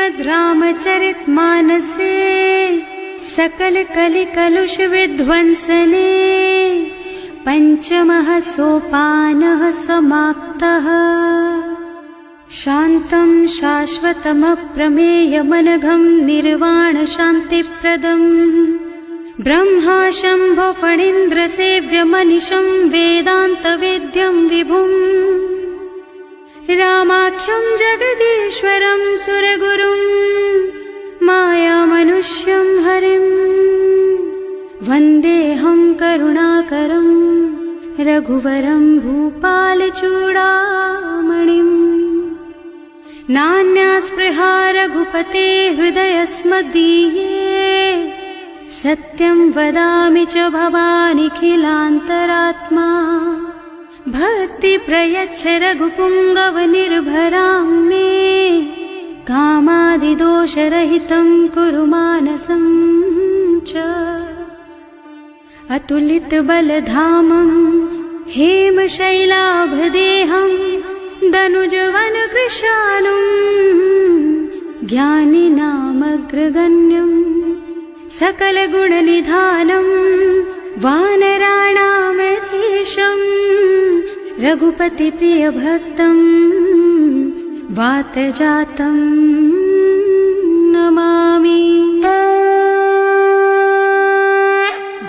श्रीमद् रामचरितमानसे सकल कलि कलुष विध्वंसने पंचमः सोपानः समाप्तः। शान्तं शाश्वतमप्रमेयमनघं निर्वाण शान्तिप्रदम् ब्रह्मा शम्भो फणीन्द्रसेव्यमनिशं वेदान्तवेद्यं विभुम् रामाख्यं जगदीश्वरं सुरगुरुं मायामनुष्यं हरिं वन्देऽहं करुणाकरं रघुवरं भूपालचूडामणिम्। नान्या स्पृहा रघुपते हृदयस्मदीये सत्यं वदामि च भवानिखिलान्तरात्मा। भक्ति प्रयच्छ रघुपुङ्गव निर्भरां मे कामादिदोषरहितं कुरु मानसं च। अतुलित बलधामं हेमशैलाभदेहं दनुजवन कृशानुं ज्ञानिनामग्रगण्यं सकल गुणनिधानं वानराणामधीशं रघुपति प्रिय भक्तं वातजातं नमामि।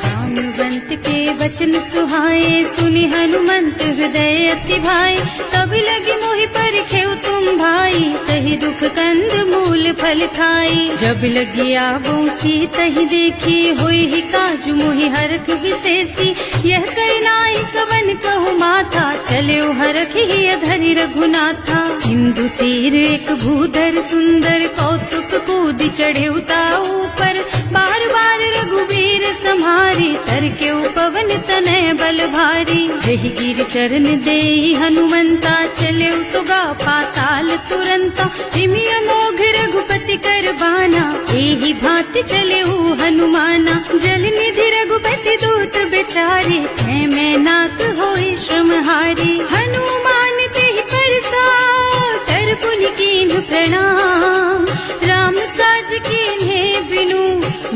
जानुवंत के वचन सुहाए सुनि हनुमंत हृदय अति भाए। तब लगी मोहि परिखेउ तुम भाई सही दुख कंद मूल फल खाई। जब लगी आवो सीतहि देखी होई ही काजु मोहि हरख विशेषी। यह कई नाई सवन कहु माथा चले हरख ही अधरि रघुनाथा। सिंधु तीर एक भूधर सुंदर कौतुक कूद चढ़े उताऊ पर। बार बार रघुवीर सम्हारी तर के उपवन तनय बल भारी। जहि गिर चरण देहि हनुमंता चले सुगा पाताल तुरंता। जिमिय मोघ रघुपति कर बाना एहि भांति चले हनुमाना। जल निधि रघुपति दूत बेचारे है मैं नाक होई श्रमहारी। हनुमान तेहि परसा कर पुनि कीन्ह प्रणाम। राम काज कीन्हे बिनु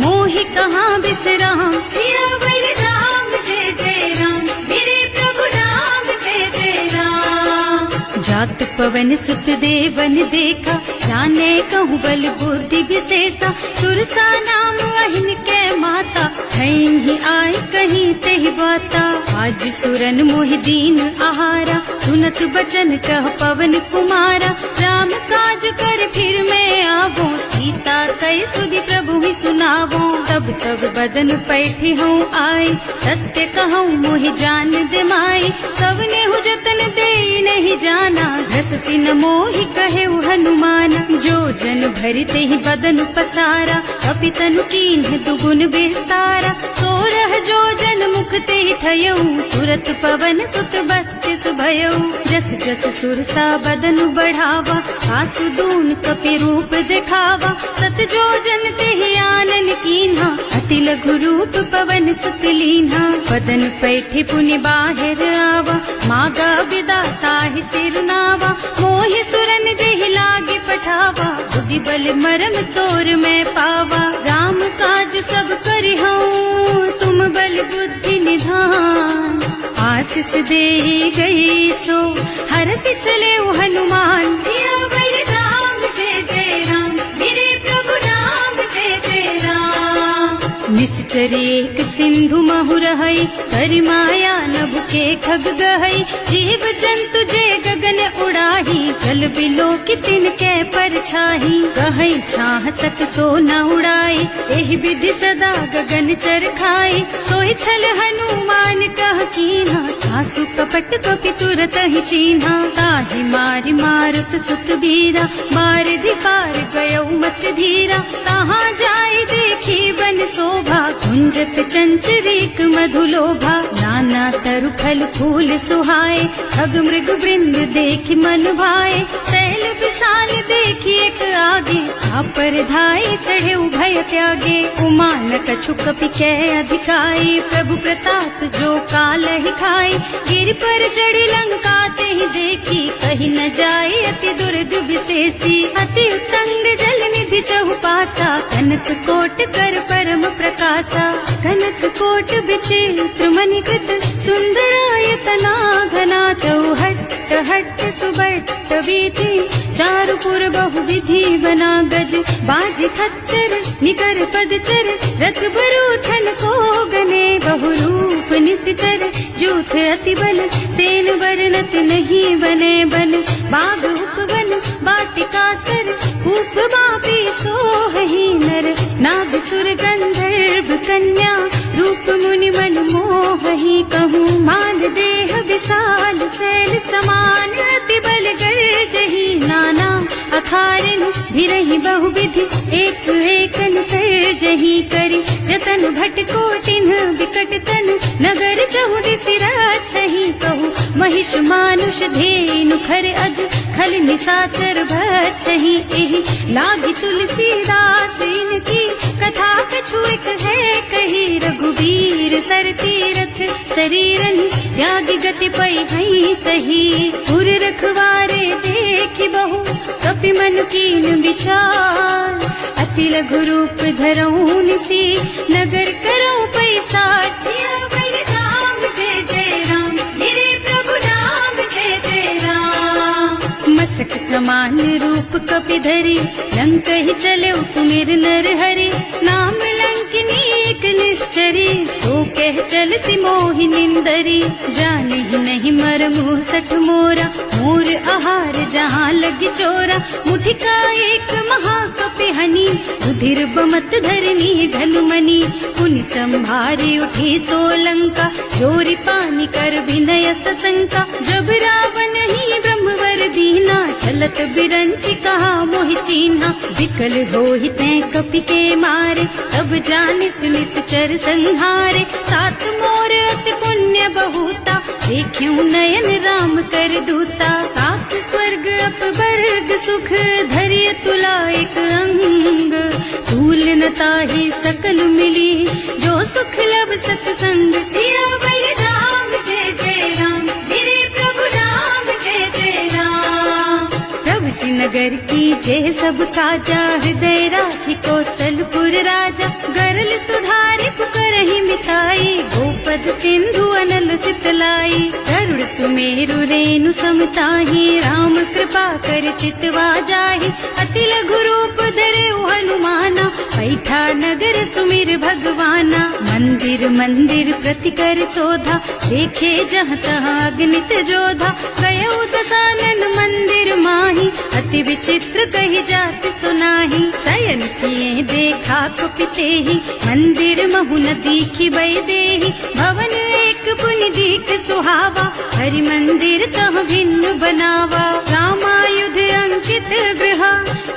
मोहि कहाँ बिसराम। सियावर राम जय जय राम मेरे प्रभु राम जय जय राम। जात पवन सुत देवन देखा जाने कहूँ बल बुद्धि विशेषा। सुरसा नाम अहिन के माता खैन ही आय कहीं तेहि बाता। आज सुरन मोहि दीन आहारा सुनत बचन कह पवन कुमारा। राम काज कर फिर मैं आवो सीता कई सुधि प्रभु ही सुनावो। तब तब बदन पैठी हूँ आए सत्य कहूँ मोहि जान दे माई। तब नेहु जतन दे नहीं जाना घस सिन मोहि कहे हनुमाना। जो जन भरते ही बदन पसारा कपि तनु कीन्ह दुगुन विस्तारा। सोरह जो जन मुख ते ठयऊ तुरत पवन सुत 32 भयऊ। जस जस सुरसा बदन बढ़ावा आसु दून कपि रूप दिखावा। सत जो जन ते आनन कीन्हा अति लघु रूप पवन सुत लीन्हा। बदन पैठे पुनि बाहिर आवा मागा विदा ताहि सिरनावा। मोहि सुरन जेहि लागे पठावा बुद्धि बल मरम तोर में पावा। राम काज सब करिहूँ तुम बल बुद्धि निधान। आशीष दे गई सो हरष चले हनुमान। सियावर राम जय जय राम मेरे प्रभु राम जय जय राम। निश्चर एक सिंधु महु रहई करि माया नभ के खग गहई। जीव जंतु जे गगन उड़ाही जल बिलो की तिनके परछाही। कहई छाह सक सो न उड़ाई एहि विधि सदा गगन चर खाई। सोई छल हनुमान कह कीन्हा आसु कपट कपि तुरत ही चीन्हा। ताहि मारि मारुत सुत बीरा बारिधि पार गयौ मत धीरा। तहाँ जाय देखी बन शोभा कुंजत चंचरीक मधुलोभा। नाना तरु फल फूल सुहाए खग मृग वृंद देखि मन भाए। तैल विशाल देखी एक आगे पर धाई चढ़े भय त्यागे। उमा न कछु कपि कै अधिकाई प्रभु प्रताप जो काल ही खाई। गिर पर चढ़ी लंका ते ही देखी कहीं न जाए अति दुर्द विशेषी। अति उत्तंग जल बहु पासा, कनक कोट कर परम प्रकाशा। कनक कोट विचित्र मणिकृत, सुंदरायतना घना। चौहट्ट हट्ट सुबट्ट वीथि, चारुपुर बहुविधि बना। गज बाज खच्चर निकर पदचर, रथ बरूथन को गने। बहुरूप निश्चर जूथ अति बल, सेन बरनत नहीं बने। बन बाग उपवन वाटिका सर, कूप बापी सोहहि नर। नाग सुर गंधर्व कन्या, रूप मुनि मन मोहहि। कहूँ माल देह विशाल शैल समान, अति बल गर्जहि नाना। अखारन भिरहि बहुविधि, एक एकन तरजहि करि। जतन भट कोटिन विकट तन, नगर चहुदिसि राछहि। कहूँ महिष मानुष धेनु खर अज, खल निशाचर भक्षहि। एहि लागी तुलसीदास इनकी, कथा कछु एक है कही। रघुबीर सर तीरथ शरीरन, त्यागी गति पै हई सही। उर रखवारे देखि बहु, कपि मन कीन विचार। अति लघु रूप धरऊं निसी, नगर करऊं पैसार। सियावर राम जय जय राम, मेरे प्रभु राम जय जय राम। मसक समान रूप कपि धरि, लंक ही चले सुमिर नर हरि। नाम लंकिनी एक निश्चरी, सो कह चल सी मोहि निंदरी। जाने ही नहीं मर मुँह सठ मोरा, मोर आहार जहाँ लग चोरा। मुठिका एक महाकपि हनि, रुधिर बमत धरनी ढलुमनि। पुनि संभारी उठी सोलंका, चोरी पानी कर विनय सशंका। जब रावण ही ब्रह्मवर दीना, चलत बिरंची कहा मोहि चीन्हा। विकल होहि तैं कपि के मारे, तब जानिस निश्चर संहारे। तात मोर अति पुण्य बहुता, देखियो नयन राम कर दूता। तात स्वर्ग अपवर्ग सुख, धैर्य तुला एक अंग। तूल न ताहि सकल मिली, जो सुख लब सतसंग। सियावर राम जय जय राम, मेरे प्रभु राम जय जय राम। प्रभु सि नगर की जय सब काजा, हृदय राखी कौशलपुर राजा। गरल सुधारि पुकारहि मिताई, गोपद सिंधु अनल चितलाई। गरुड़ सुमेरु रेणु समताहि, राम कृपा कर चितवा जाहि। अति लघु रूप धरे हनुमाना, बैठा नगर सुमिर भगवाना। मंदिर मंदिर प्रति कर शोधा, देखे जहाँ तहाँ अगणित जोधा। गयो दसानन मंदिर माही, अति विचित्र कही जात सुनाही। शयन किए देखा कुपितेहि, मंदिर महु न दीखि बै देहि। भवन एक पुनि दीख सुहावा, हरि मंदिर तह भिन्न बनावा। रामायुध अंकित गृह,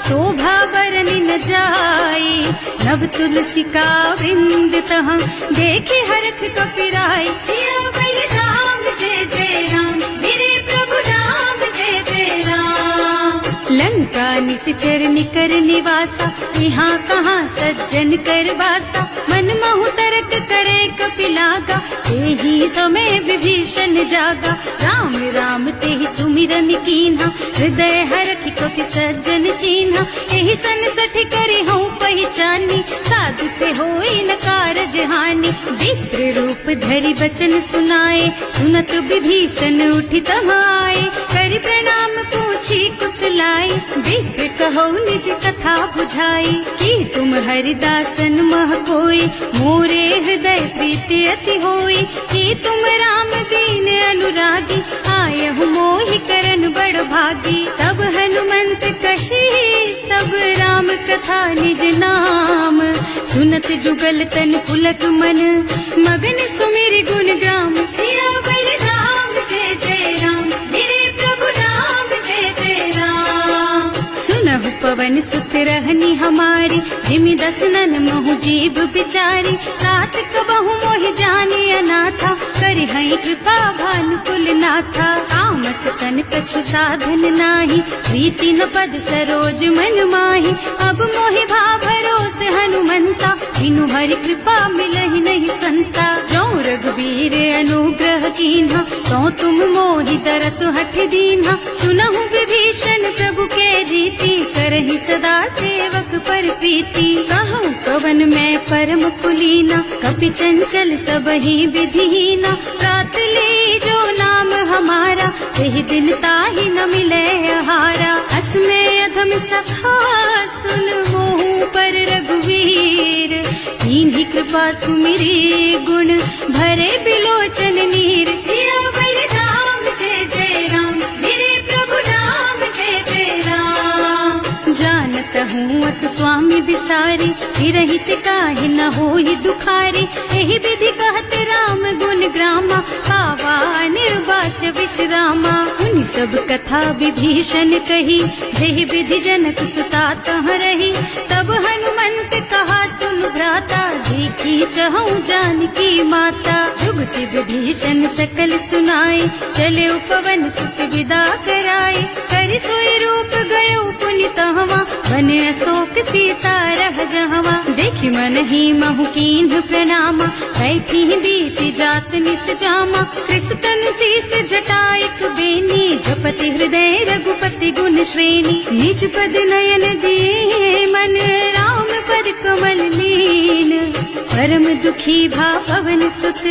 शोभा बरनि न जाई। नव तुलसी का वृंद तह, देखे हरख कपिराई। सियावर राम जय जय राम, मेरे प्रभु राम जय जय राम। लंका निश्चर निकर निवासा, यहाँ कहाँ सज्जन कर वासा। मन महु तरक करे कपिलागा, तेहि समय विभीषण जागा। राम राम तेहि सुमिरन कीन्हा, हृदय हरखि कपि सज्जन चीन्हा। एहि सन सठ करे हूँ पहचानी, साधु ते होई न कारज हानि। विप्र रूप धरि बचन सुनाए, सुनत विभीषण उठि तह आए। करि प्रणाम पूछी कुशलाई, विप्र कहो निज कथा बुझाई। कि तुम हरिदासन मह कोई, मोरे हृदय प्रीति अति होई। कि तुम राम दीन अनुरागी, आयहु मोहि करन बड़ भागी। तब हनुमंत कही सब राम कथा निज नाम। सुनत जुगल तन पुलक मन, मगन सुमिर गुण ग्राम। सियावर राम जय जय राम, मेरे प्रभु राम जय जय राम। सुनहु पवन सुत रहनी हमारी, जिमि दसनन महु जीव बिचारी। तात कबहु मोहि जानी अनाथा, करि हई कृपा भानुकुल नाथा। तामस तन कछु साधन नाही, प्रीति न पद सरोज मन माही। अब मोहि भा भरोस हनुमंता, बिनु हरि कृपा मिलहि नहीं संता। जो ताऊ रघुबीर अनुग्रह कीन्हा, तो तुम मोहि दरसु हठ दीन्हा। सुनहु विभीषण प्रभु के रीति, करहि सदा सेवक पर प्रीति। कहूँ कवन मैं परम कुलीना, कपि चंचल सबहि विधिहीना। रात ले जो नाम हमारा, वही दिन ताहि न मिले आहारा। असमय अधम सखा सुन मोहु पर रघुवीर, कीन्ही कृपा सुमिरी गुण भरे बिलोचन नीर। सियावर राम जय जय राम, मेरे प्रभु राम जय जय राम। जानत हूँ अस स्वामी बिसारी, हिरहित काहे न होई दुखारी। एहि विधि कहत राम गुण ग्रामा, पावा निर्वाच विश्रामा। उन सब कथा विभीषण कही, जेहि विधि जनक सुता तह रही। तब हनुमंत कहा सुन भ्राता, देखी चहु जानकी माता। जुगति विभीषण सकल सुनाई, चले उपवन सुत विदा कराई। कर सोई रूप गयो पुनि तहवा, बने अशोक सीता रह जहवा। देखि मन ही महु कीन्ह प्रणामा, कैथी बीति जात निस जामा। कृष्ण शीस जटाइक बेनी, जपति हृदय रघुपति गुण श्रेणी। निज पद नयन दिए मन, राम पद कमल लीन। परम दुखी भा पवन सुत,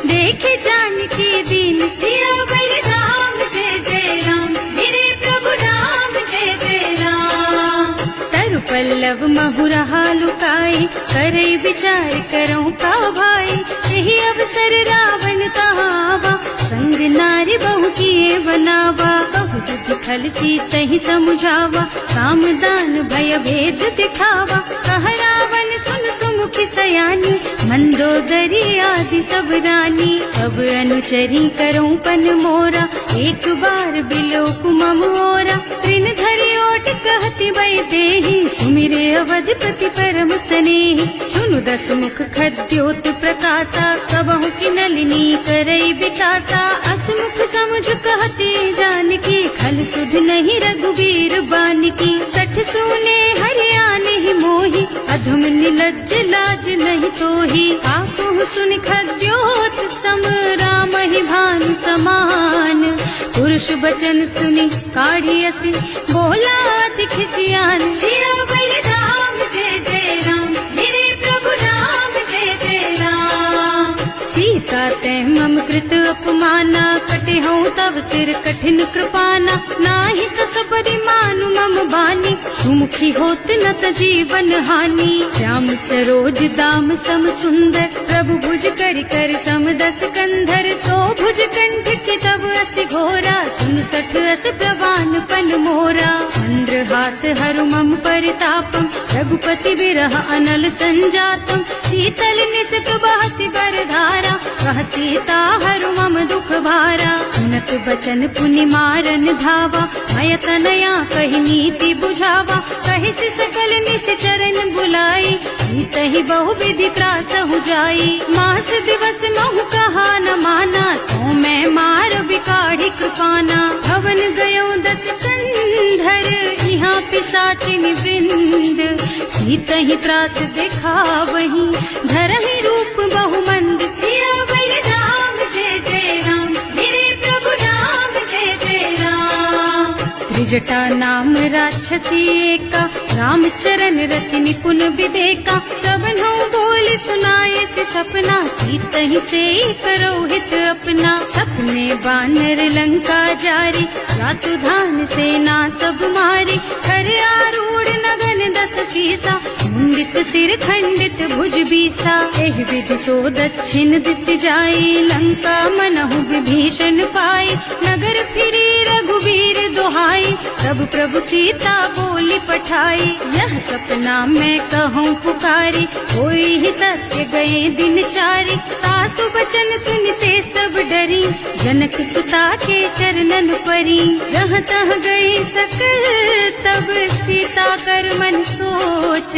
देखे जानकी दीन। सियावर राम जय जय राम, मेरे प्रभु राम जय जय राम। तरु पल्लव महुरहा लुकाई, करई विचार करऊं का भाई। यही अवसर रावण कहावा, संग नारी बहु किए बनावा। कहु दुख खल सीतहि समुझावा, काम दान भय भेद दिखावा। कह रावण सुन सुमुखी सयानी, मंदोदरी आदि सब रानी। अब अनुचरी करऊं पन मोरा, एक बार बिलोक मम ओरा। तृण धरि ओट कहति भय देहि, सुमिरे अवधपति परम स्नेहि। सुनु दस मुख खद्योत प्रकाशा, कबहु की नलिनी करई विकासा। असमुख समझ कहते जानकी, खल सुध नहीं रघुबीर बानकी। सठ सूने हरियाणे ही मोही, अधम निलज्ज लाज नहीं तोही। आपहु सुन खद्योत सम, राम ही भान समान। पुरुष बचन सुनि काढ़ी असी, बोला अधिक सियान। सियावर राम जय जय राम, मेरे प्रभु राम जय जय राम। सीता तै मम कृत अपमाना, कटे हूँ तब सिर कठिन कृपाना। नाही कसपदि मानु मम बानी, सुमुखी होत न त जीवन हानि। श्याम सरोज दाम सम सुंदर, प्रभु भुज कर कर सम दस कंधर। सो भुज कंठ के तब असि घोरा, सुन सठ अस प्रवान पन मोरा। चंद्रहास हरु मम परितापम, रघुपति बिरह अनल संजातम। शीतल निसत बहसि बरधारा, कह सीता हरु मम दुख भारा। सुनत बचन पुनि मारन धावा, भय तनया कहि नीति बुझावा। कहि सकल निस चरण बुलाई, तही बहु विधि त्रास हो जाई। मास दिवस महु कहा न माना, तो मैं मार बिकाढ़ी कृपाना। भवन गयो दस कंधर, यहाँ पिशाचिनी वृंद। सीतहि त्रास देखा वही, धरहि रूप बहुमंद। सियावर राम जय जय राम, मेरे प्रभु राम जय जय राम। त्रिजटा नाम राक्षसी एका, राम चरण रति निपुण विवेका। सबनो बोल सुनाए से सपना, सीतहि से करो हित अपना। सपने बानर लंका जारी, रातु धान सेना सब मारी। कर आरूढ़ नगन दस सीसा, मुंडित सिर खंडित भुज बीसा। एहि विधि सो दक्षिण दिश जाई, लंका मनहु विभीषण पाई। नगर फिरी रघुबीर दोहाई, तब प्रभु सीता बोली पठाई। यह सपना मैं कहूँ पुकारी, कोई ही सत्य गए दिन चारी। तासु बचन सुनते सब डरी, जनक सुता के चरणन परी। जहाँ तह गई सकल तब सीता कर मन सोच।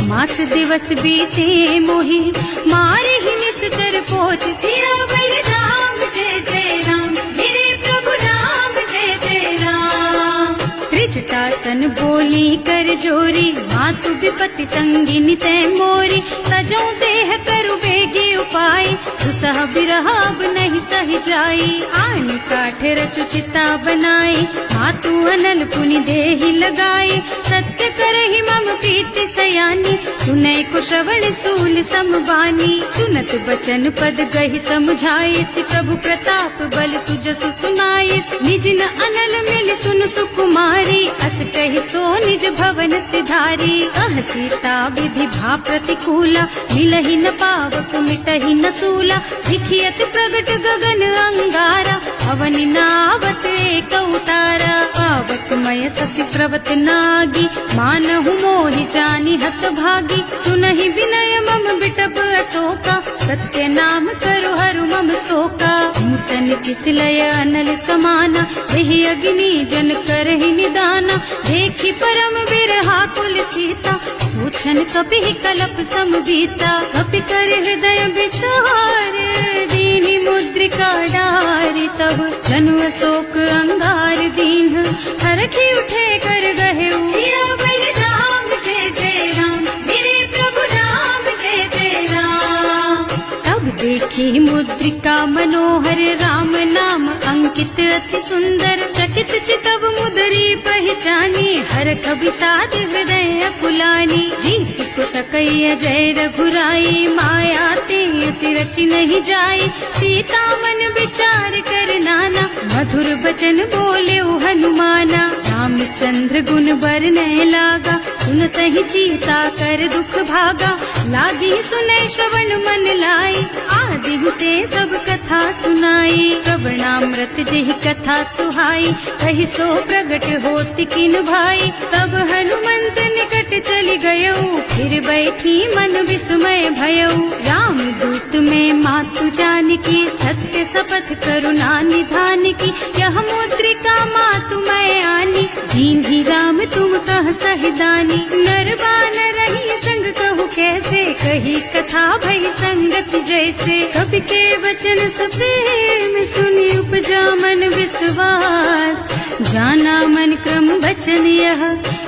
मास दिवस बीते मोहि, मारे ही निश्चर पोच। सियावर राम जय जय राम, मेरे प्रभु राम जय जय राम। त्रिजटा बिरासन बोली कर जोरी, मातु विपत्ति संगिनी तै मोरी। तजो देह करु बेगी उपाय, दुसह बिरह अब नहीं सही जाई। आन काठ रचु चिता बनाई, मातु अनल पुनि देहि लगाई। सत्य करहि मम प्रीति सयानी, सुनै को श्रवण सूल समबानी। सुनत बचन पद गहि समझाई, प्रभु प्रताप बल सुजसु सुनाई। निज न अनल मिल सुन सुकुमारी, अस कहि सो निज भवन सिधारी। कह सीता विधि भा प्रतिकूला, मिलहि न पावक मिटहि न सूला। दिखियत प्रगट गगन अंगारा, अवनि नावत एक उतारा। पावक मय सति स्रवत नागी, मानहु मोहि जानि हत भागी। सुनहि विनय मम बिटप अशोका, सत्य नाम करु हरु मम शोका। नूतन किसलय अनल समाना, वही अग्नि जन करहि निदाना। देखि परम बिरहा कुल सीता, सोचन कपि कलप समबीता। कपि कर हृदय विचार, दीनि मुद्रिका डारि। तब जनु अशोक अंगार दीन, हरखि उठे कर गहे सियावर राम जय जय राम। मेरे प्रभु राम जय जय राम। तब देखी मुद्रिका मनोहर, राम नाम अंकित अति सुंदर। चकित चितव मुदरी पहचानी, हरख विषाद हृदय अकुलानी। जीत को सकैय जय रघुराई, माया ते अति रचि नहीं जाई। सीता मन विचार कर नाना, मधुर बचन बोले हनुमाना। रामचंद्र गुण बरनय लागा, सुनतहि सीता कर दुख भागा। लागी सुनै श्रवण मन लाई, आदि ते सब कथा सुनाई। श्रवणामृत जेहि कथा सुहाई, कहि सो प्रगट होति किन भाई। तब हनुमंत निकट चली गयौ, फिर बैठी मन विस्मय भयौ। राम दूत में मातु जानकी, सत्य शपथ करुणा निधान की। यह मुद्रिका मातु मैं आनी, दीन्ही राम तुम कह सहिदानी। नर बानर रही संग कहु कैसे, कही कथा भई संगत जैसे। कवि के वचन सप्रेम सुनि उपजा मन विश्वास। जाना मन क्रम वचन यह,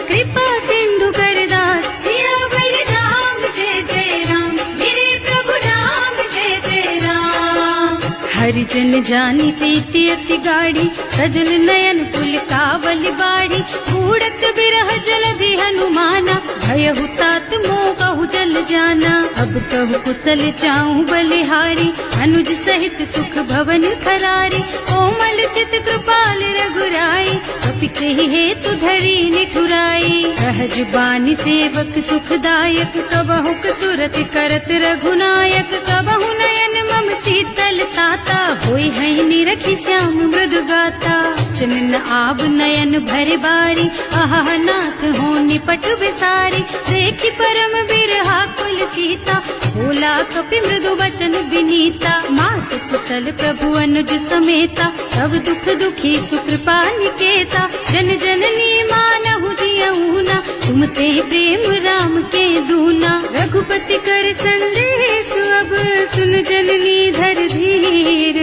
कृपा सिंधु करदास। सियावर राम जय जय राम, मेरे प्रभु राम जय जय राम। हरिजन जानी प्रीति अति गाढ़ी, सजल नयन पुलकावली बाढ़ी। कूड़त बिरह जलधि हनुमाना, भयहु तात मोह कहु जल जाना। अब कहु कुशल चाहूं बलिहारी, अनुज सहित सुख भवन खरारी। कोमल चित कृपाल रघुराई, कपि कहि हेतु धरी निठुराई। सहज बानी सेवक सुखदायक, कबहु सुरत करत रघुनायक। कबहु नयन मम शीतल ताता, होई है निरखि श्याम मृदु गाता। चनन आब नयन भरे बारी, आहा नाथ हो निपट बिसारी। देखि परम बिरहा कुल सीता, बोला कपि मृदु वचन विनीता। मात कुशल प्रभु अनुज समेता, तब दुख दुखी सुकृपा निकेता। जन जननी मानहु जियऊना, तुम ते प्रेम राम के दूना। रघुपति कर संदेश अब, सुन जननी धर धीर।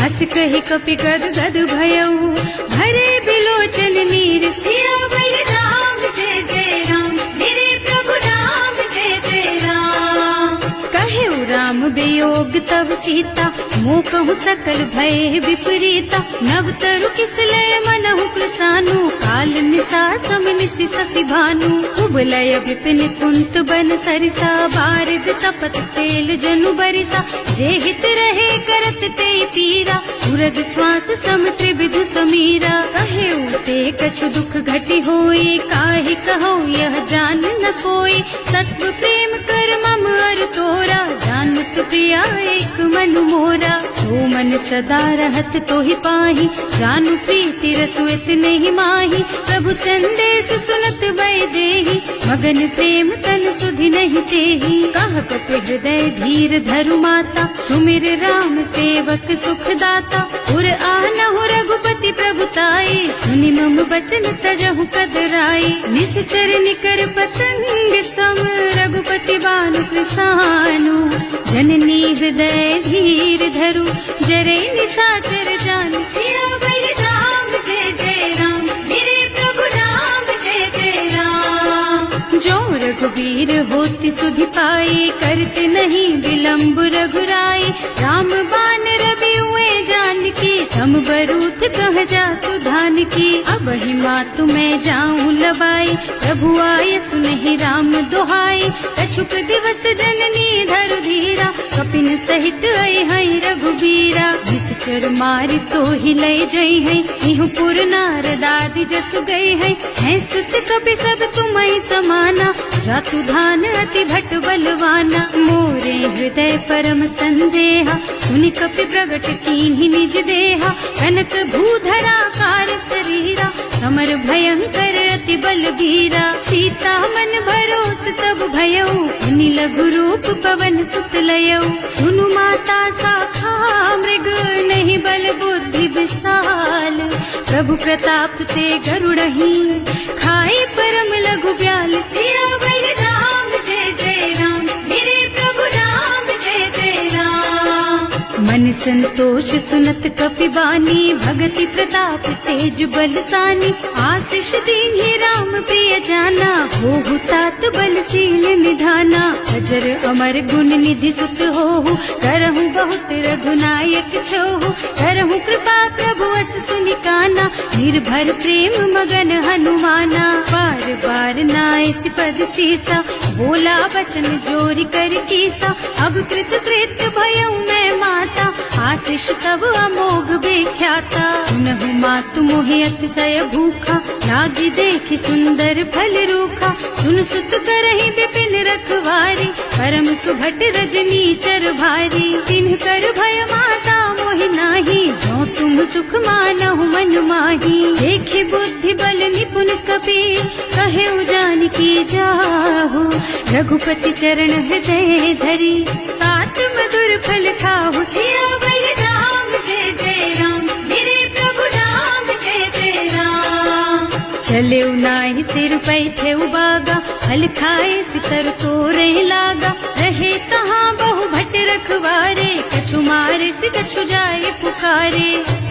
हस कहि कपि गद गद भयऊ, भरे बिलोचन नीर। सियावर राम जय जय राम, मेरे प्रभु राम जय जय राम। कहे राम वियोग तब सीता, मोह कहु सकल भय विपरीता। नव तरु किसलय मनहु कृसानु, काल निसा सम निसि शशि भानु। उबलय विपिन कुंत बन सरिसा, बारिद तपत तेल जनु बरिसा। जे हित रहे करत ते पीरा, उरग श्वास सम त्रिविध समीरा। कहे उते कछु दुख घटि होई, काहि कहो यह जान न कोई। सत्व प्रेम कर मम अर तोरा, जानत प्रिया एक मन मोरा। सो मन सदा रहत तोहि पाहि, जानु प्रीति रसु इतने ही माही। प्रभु संदेश सुनत भय देहि, मगन प्रेम तन सुधि नहीं तेहि। कह कपि हृदय धीर धरु माता, सुमिर राम सेवक सुखदाता। उर आनहु रघुपति प्रभुताई, सुनि मम बचन तजहु कदराई। निश्चर निकर पतंग सम, रघुपति बानु कृसानु। जननी हृदय धीर धरु, जरे निशाचर जानु। सियावर राम जय जय राम, मेरे प्रभु राम जय शीघ्र होती सुधि पाए, करते नहीं विलम्ब रघुराई। राम बान रवि हुए जानकी, तम बरूथ कह जातु धान की। अब ही मातु मैं जाऊं लबाई, प्रभु आए सुनहि राम दुहाई। कछुक दिवस जननी धरु धीरा, कपिन सहित आई है रघुबीरा। निश्चर मारि तो ही लय जई है, इहु पुर नारद आदि जसु गए है सुत कपि सब तुम्हि समाना। जातु धान अति भट बलवाना, मोरे हृदय परम संदेहा। सुनि कपि प्रगट कीन्हि निज देहा, कनक भूधरा कार शरीरा। समर भयंकर अति बलबीरा, सीता मन भरोस तब भयउ। मुनि लघु रूप पवन सुत लयउ, सुनु माता साखा मृग नहीं बल बुद्धि विशाल। प्रभु प्रताप ते गरुड़हि, खाई परम लघु ब्याल। सियावर राम जय जय राम, मेरे प्रभु राम जय जय राम। मन संतोष सुनत कपि बानी, भगति प्रताप तेज बलसानी। आशीष दीन्हि राम प्रिय जाना, होहु तात बलशील निधाना। अजर अमर गुण निधि सुत होहु, करहु बहुत रघुनायक छोहु। करहु कृपा प्रभु अस सुनि काना, निर्भर प्रेम मगन हनुमाना। बार बार नाइस पद सीसा, बोला बचन जोरी कर कीसा। अब कृत कृत भयउ मैं माता, आशीष तब अमोघ बेख्याता। सुनहु मातु मोहि अतिशय भूखा, लागी देखि सुंदर फल रूखा। सुन सुत करहि विपिन रखवारी, परम सुभट रजनी चर भारी। तिन्ह कर भय माता मोहि नाही, जो तुम सुख मानहु मन माही। देखि बुद्धि बल निपुण कपि, कहे जानकी जाहु। रघुपति चरण हृदय धरी, तात मधुर फल खाहु। सियावर राम जय जय राम, मेरे प्रभु राम जय जय राम। चले नाहि सिर पैठे बागा, फल खाए सितर तोरे लागा। रहे कहाँ बहु भट रखवारे, कछु मारे से कछु जाए पुकारे।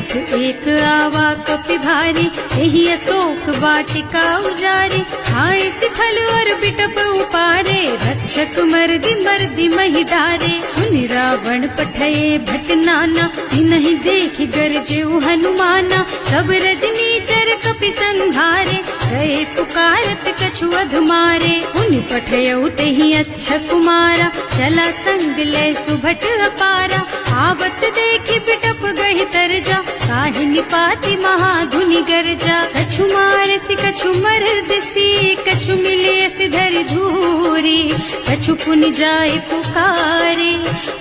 एक आवा कपि भारी, यही अशोक वाटिका उजारी। खाए से फल और बिटप उपारे, रक्षक मर्दि मर्दि महि डारे। सुनि रावण पठये भट नाना, तिन्हि देखि गरजेउ हनुमाना। सब रजनी चर कपि संघारे, गए पुकारत कछु अधुमारे। उनि पठयउ तेहि अच्छा कुमारा, चला संग ले सुभट अपारा। आवत देखि बिटप गहि तरजा, काहि निपाति महाधुनि गरजा। कछु मारसि कछु मरदसी, कछु मिले सिधरि धूरी। कछु पुनि जाय पुकारे,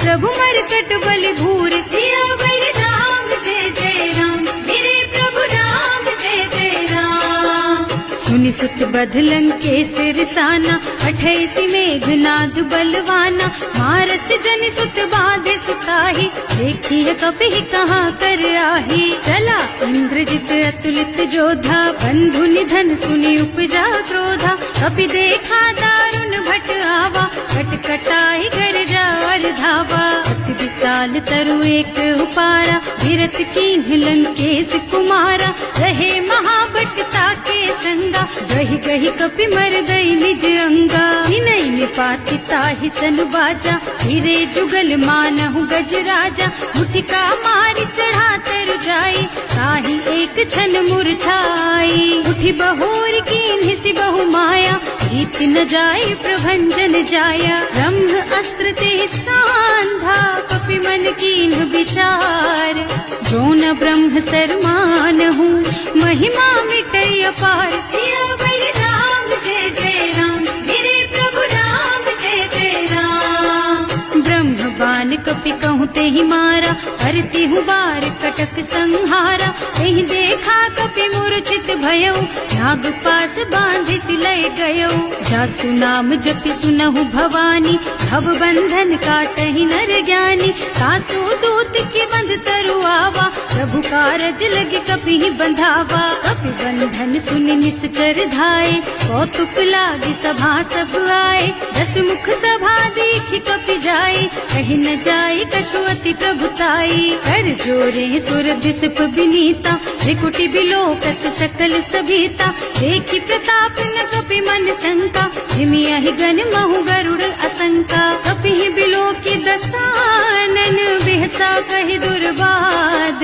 प्रभु मरकट बलि भूरि। सियावर राम जय जय राम, मेरे प्रभु राम जय जय राम। सुनि सुत बध लंकेश रिसाना, 28 मेघनाद बलवाना। मारस जनि सुत बाधे सुताही, देखिए कपि कहाँ कर आही। चला इंद्रजित अतुलित जोधा, बंधु निधन सुनि उपजा क्रोधा। कपि देखा दारुण भट आवा, कटकटाई गरजार धावा। अति विशाल तरु एक उपारा, विरत कीन्ह लंकेश कुमारा। रहे महाभट ताके संगा, गहि गहि कपि मर गई निज अंगा। हिनहि निपाति ताहि सन बाजा, फिरे जुगल मानहु गजराजा। मुठिका मारि चढ़ा तरु जाई, ताहि एक छन मूर्छाई। उठि बहोर कीन्हि सि बहु माया, जीत न जाय प्रभंजन जाया। ब्रह्म अस्त्र ते सांधा, कपि मन कीन्ह विचार। जो न ब्रह्म सरमानहु, महिमा मिटै अपार। सियावर राम जय जय राम, मेरे प्रभु राम जय जय राम। ब्रह्म बान कपि कहूँ तेहि मारा, हरति हूँ बार कटक संहारा। तेहि देखा कपि मूर्छित भयउ, नाग पास बांधि सिलय गयउ। जासु नाम जपि सुनहु भवानी, भव बंधन काटहि नर ज्ञानी। सासु दूत की बंध तरु आवा, प्रभु कारज लगे कपि बंधावा। कपि बंधन सुनि निश्चर धाये, कौतुक लागी सभा सब आए। 10 मुख सभा देखि कपि जाए, कहि न जाए कछु अति प्रभुताई। कर जोरे सुर दिसप विनीता, त्रिकुटी बिलोकत सकल सभीता। देखि प्रताप न कपि मन शंका, मियाहि गन महु गरुड़ असंका कपिहि बिलो की दसानन बिहसा कहि दुर्बाद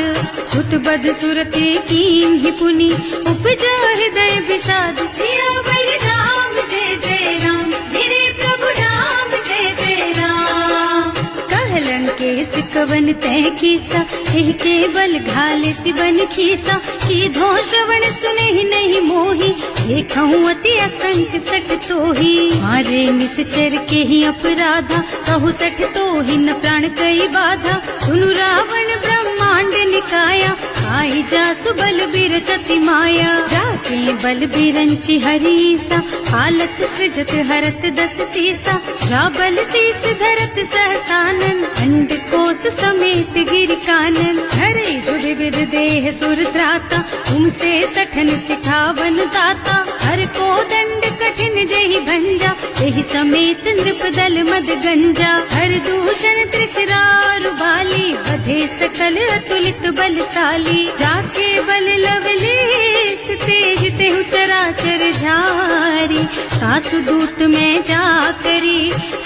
सुत बद सुरते कीन ही पुनि उपजा हृदय विषाद सियावर राम जय जय राम मेरे प्रभु राम जय जय राम कहलन के सिकवन तय खीसा एह के बल घाले सिबन खीसा की धो श्रवण सुने ही नहीं मोही देखऊं अति असंख सठ तो ही मारे निश्चर के ही अपराधा कहु सठ तो ही न प्राण कई बाधा सुनु रावण ब्रह्मांड निकाया आई जा सुबल बिरचति माया जाके बल बिरंची हरीसा हालत सृजत हरत दस सीसा जा बल शीस धरत सहसानन अंड कोस समेत गिर कानन हरे जुड़ विद देह सुर त्राता तुमसे सठन सिखावन दाता हर को दंड कठिन जहि भंजा यही समेत नृपदल मद गंजा हर दूषण त्रिसरारु बाली बधे सकल अतुलित बलशाली जाके बल लवलेस तेज तेहु चराचर झारी सासु दूत में जा करी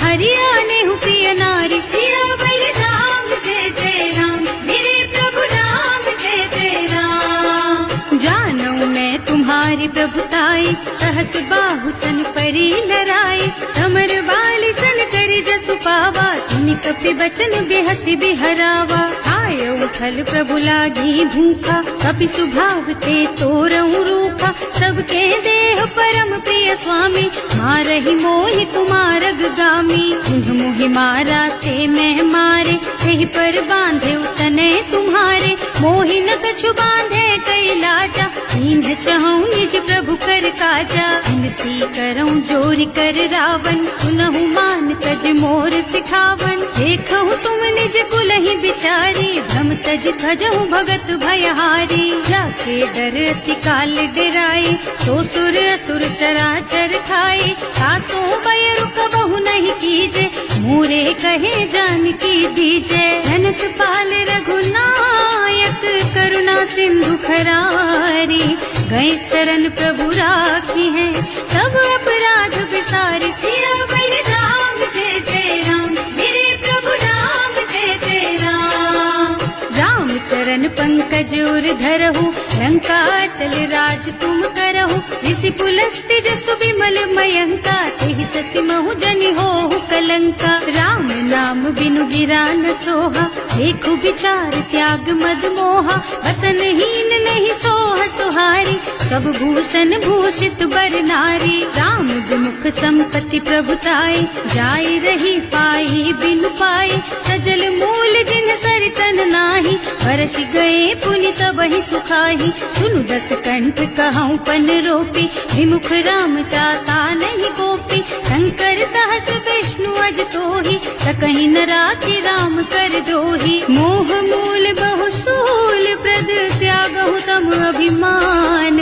हरियाणे हु प्रिय नारी सियावर राम जय जय राम मेरे प्रभु राम जय जय राम जानू मैं तुम्हारी प्रभुताई सहस बाहु सन परी लराई समर वाली सन करी जसु पावा सुनि कपि बचन बेहसी बिहरावा आयो थल प्रभु लागी भूखा कपि सुभाव ते तोरऊ रूखा सबके देह परम प्रिय स्वामी मारहि मोहि कुमारग गामी उन्ह मोहि मारा ते मैं मारे तेहि पर बांधे उतने तुम्हारे मोहि न कछु बांधे कई लाजा इन्ह चहूँ निज प्रभु कर काजा विनती करऊँ जोरि कर रावण सुनहु मान तज मोर सिखावन देखहु तुम निज कुल ही बिचारी भ्रम तज खजहु भगत भयहारी जाके डर अति काल डराई तो सुर असुर चराचर खाई सासों भय रुक बहु नहीं कीजे मोरे कहे जान की दीजे धनत पाल रघुनायक करुणा सिंधु खरारी गए शरण प्रभु राखी है तब अपराध विसारी सियावर राम जय जय राम मेरे प्रभु राम जय जय राम राम चरण पंकज उर धरहु लंका चल राज तुम करहु ऋषि पुलस्त्य जसु विमल मयंका तेहि ससि महु जनि होहु कलंका राम नाम बिनु गिरा न सोहा देखु विचार त्याग मद मोहा वसनहीन नहीं सोह सुहारी सब भूषण भूषित बर नारी राम विमुख संपत्ति प्रभुताई जाई रही पाई बिनु पाई सजल मूल जिन सरितन नाही वर्ष गए पुनि तबहि सुखाही सुनु दस कंठ कहऊँ पन रोपी विमुख राम ताता नहीं कोपी शंकर सहस विष्णु अज तोहि सकहि न राखि राम कर द्रोही मोह मूल बहु सूल प्रद त्यागहु तम अभिमान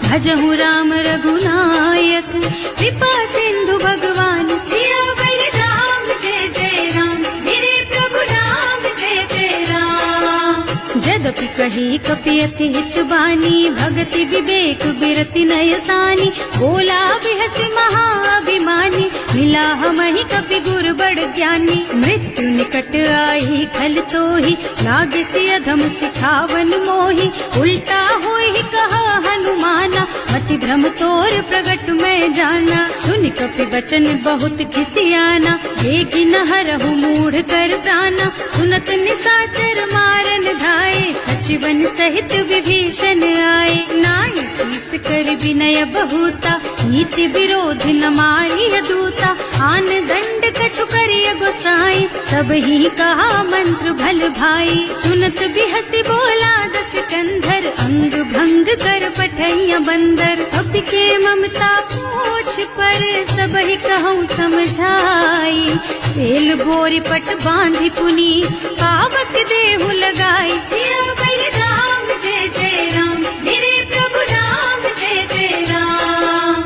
भजहु राम रघुनायक कृपा सिंधु भगवान सियावर राम जय जय राम मेरे प्रभु राम जय जय राम जदपि कही कपि अति हित बानी भगति विवेक बिरति नय सानी बोला बिहसि महाअभिमानी मिला हमहि कपि गुर बड़ ज्ञानी मृत्यु निकट आई खल तोहि लागे सि अधम सिखावन मोहि उल्टा होहि कहा हनुमाना मति भ्रम तोर प्रगट में जाना सुनि कपि बचन बहुत खिसियाना देखि न हरहु मूढ़ कर प्राणा सुनत निशाचर मारन धाये सचिवन सहित विभीषण आए नाई शीस कर विनय बहुता नीति विरोध न मारिय दूता आन दंड कछु करिय गोसाई सब ही कहा मंत्र भल भाई सुनत बिहसी बोला दस कंधर अंग भंग कर पठैया बंदर अब के ममता पूछ पर सब ही कहूँ समझाई तेल बोरी पट बांधी पुनी पावक देहु लगाई सियावर राम जय जय राम मेरे प्रभु राम जय जय राम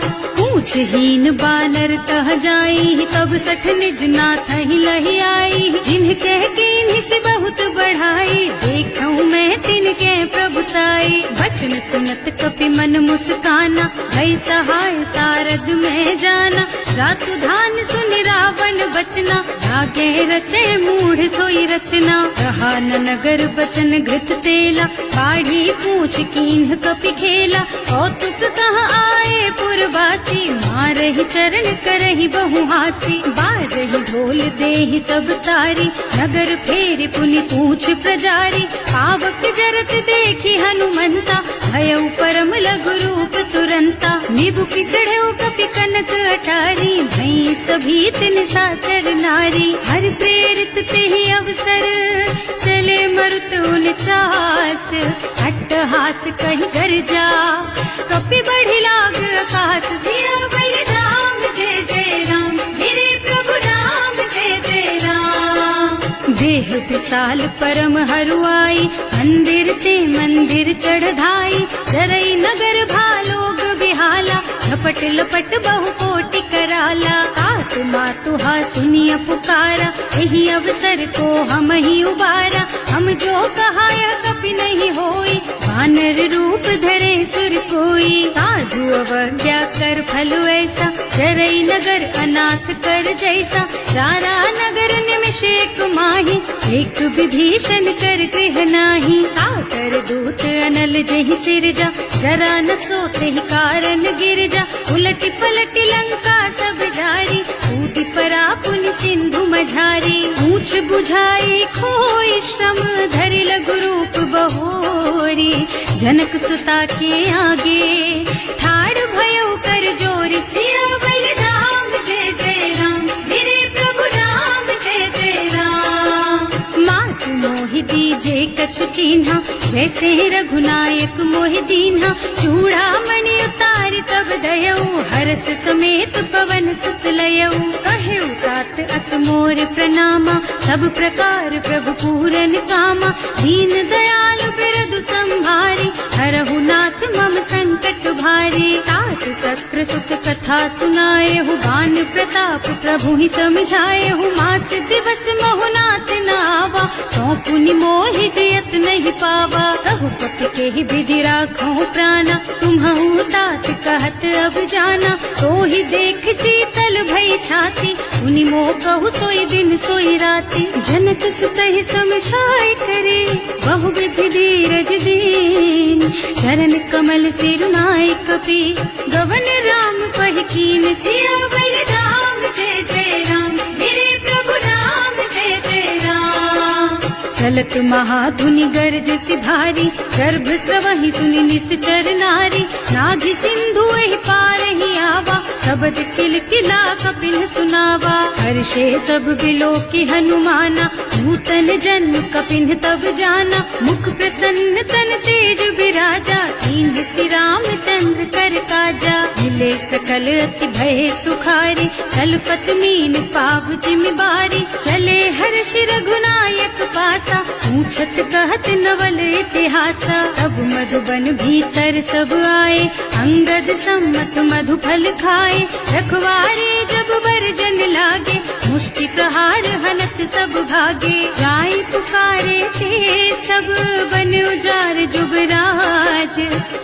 कुछ हीन बानर तह जाई, तब सठ निज नाथ ही लही आई। जिन्ह कह के इन्हीं से बहुत बढ़ाई, देखूं मैं तिनके प्रभुताई। बचन सुनत कपि मन मुस्काना, भई सहाय सारद में जाना। जातु धान सुनि रावण बचना, लागे रचे मूढ़ सोई रचना। रहा न नगर बसन घृत तेला, बाढ़ी पूछ कीन्ह कपि खेला। कौतुक कह आए पुरवासी, मारहि चरण करहि बहु हासी। बाजहि ढोल देहि सब तारी, नगर फेरि पुनि पूछ प्रजारी। पावक जरत देखी हनुमंता, भयउ परम लघु रूप तुरंता। निबुकि चढ़ऊ कपि कनक अटारी, भई सभी तिन साचर नारी। हर प्रेरित तेहि अवसर, चले मरुत उनचास। अट्टहास कहि गर्जा, कपि बढ़ि लाग आकाश। सियावर राम जय जय राम, मेरे प्रभु राम जय जय राम। देह विशाल परम हरुआई, मंदिर ते मंदिर चढ़ धाई। जरई नगर भालोग बिहाला, झपट लपट बहु कोटि कराला। तात मातु हा सुनिय पुकारा, यही अवसर को हम ही उबारा। हम जो कहा यह कपि नहीं होई, वानर रूप धरे सुर कोई। साधु अवज्ञा कर फल ऐसा, जरई नगर अनाथ कर जैसा। सारा नगर निमिष एक माही, एक विभीषण कर गृह नाही। ताकर दूत अनल जहि सिरजा, जरा न सोते ही कारण गिरजा। उलटि पलटि लंका सब जारी, कूदि परा पुनि सिंधु मझारी। पूछ बुझाई खोई श्रम, धरि लघु रूप बहोरी। जनक सुता के आगे, ठाड़ भयउ कर जोरी। सियावर राम जय जय राम, मेरे प्रभु राम जय जय राम। मातु मोहि दीजे कछु चिन्हा, जैसे रघुनायक मोहि दीन्हा। चूड़ामणि उतारि तब दयऊ, हरस समेत पवन सुत लयऊ। कहेउ तात अस मोर प्रणामा, सब प्रकार प्रभु पूरन कामा। दीन दयालु बिरदु संभारी, हरहु नाथ मम संकट भारी। तात सक्र सुख कथा सुनाएहु, गान प्रताप प्रभु ही समझाएहु। मास दिवस महु नाथ न आवा, तो पुनि मोहि जयत नहीं पावा। रघुपति के ही विधि राखो प्राणा, तुम्हु तात कहत अब जाना। तो ही देख शीतल भई छाती, उनि मोह कहु सोई दिन सोई राती। जनक सुतहि समझाए करे, बहु विधि धीरज दीन। चरण कमल सिरुनाए कपि, गवन राम पहि कीन। सियावर राम जय जय राम, मेरे प्रभु राम जय जय राम। चलत महाधुनि गरज सिभारी, गर्भ स्रवहि सुनि निश्चर नारी। नाभि सिंधु एहि पार ही आवा, शब्द किलकिला कपिल सुनावा। हर्षे सब बिलोकि हनुमाना, नूतन जन्म कपिन तब जाना। मुख प्रसन्न तन तेज विराजा, कीन्ह श्री रामचंद्र कर काजा। मिले सकल अति भय सुखारी, कलपत मीन पाव जिम्मेवारी। चले हर्ष रघुनायक पासा, पूछत कहत नवल इतिहासा। तब मधुबन भीतर सब आए, अंगद सम्मत मधु फल खाए। रखवारे जब बरजन लागे, मुष्टि प्रहार हनत सब भागे। जाई पुकारे ते सब, बन उजार जुबराज।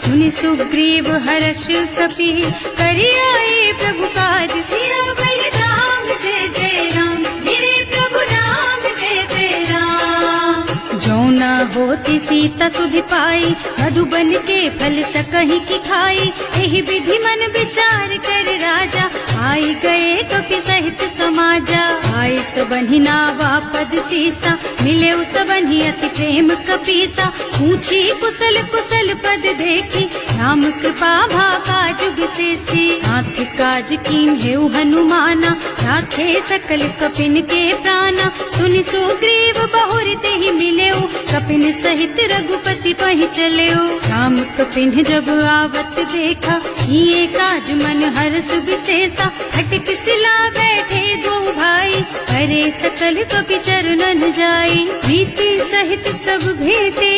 सुनि सुग्रीव हर्ष कपि, करि आए प्रभु काज। सियावर राम जय जय राम, मेरे प्रभु राम जय जय राम। जौना होती सीता सुधि पाई, मधुबन के फल सकहि की खाई। एहि विधि मन विचार कर राजा, आई गए कपि सहित समाजा। आए सबहि नावा पद सीसा, मिले सबहि अति प्रेम कपीसा। पूछी कुशल कुशल पद देखी, राम कृपा भाका जुग विशेषी। नाथ काज कीन्हेउ हनुमाना, राखे सकल कपिन के प्राणा। सुनि सुग्रीव बहुरि तेहि मिलेउ, कपिन सहित रघुपति पहि चलेउ। राम कपिन जब आवत देखा, ये काज मन हर्ष विशेषा। हटिक सिला बैठे दो भाई, करे सकल कपि चरणन जाई। प्रीति सहित सब भेटे,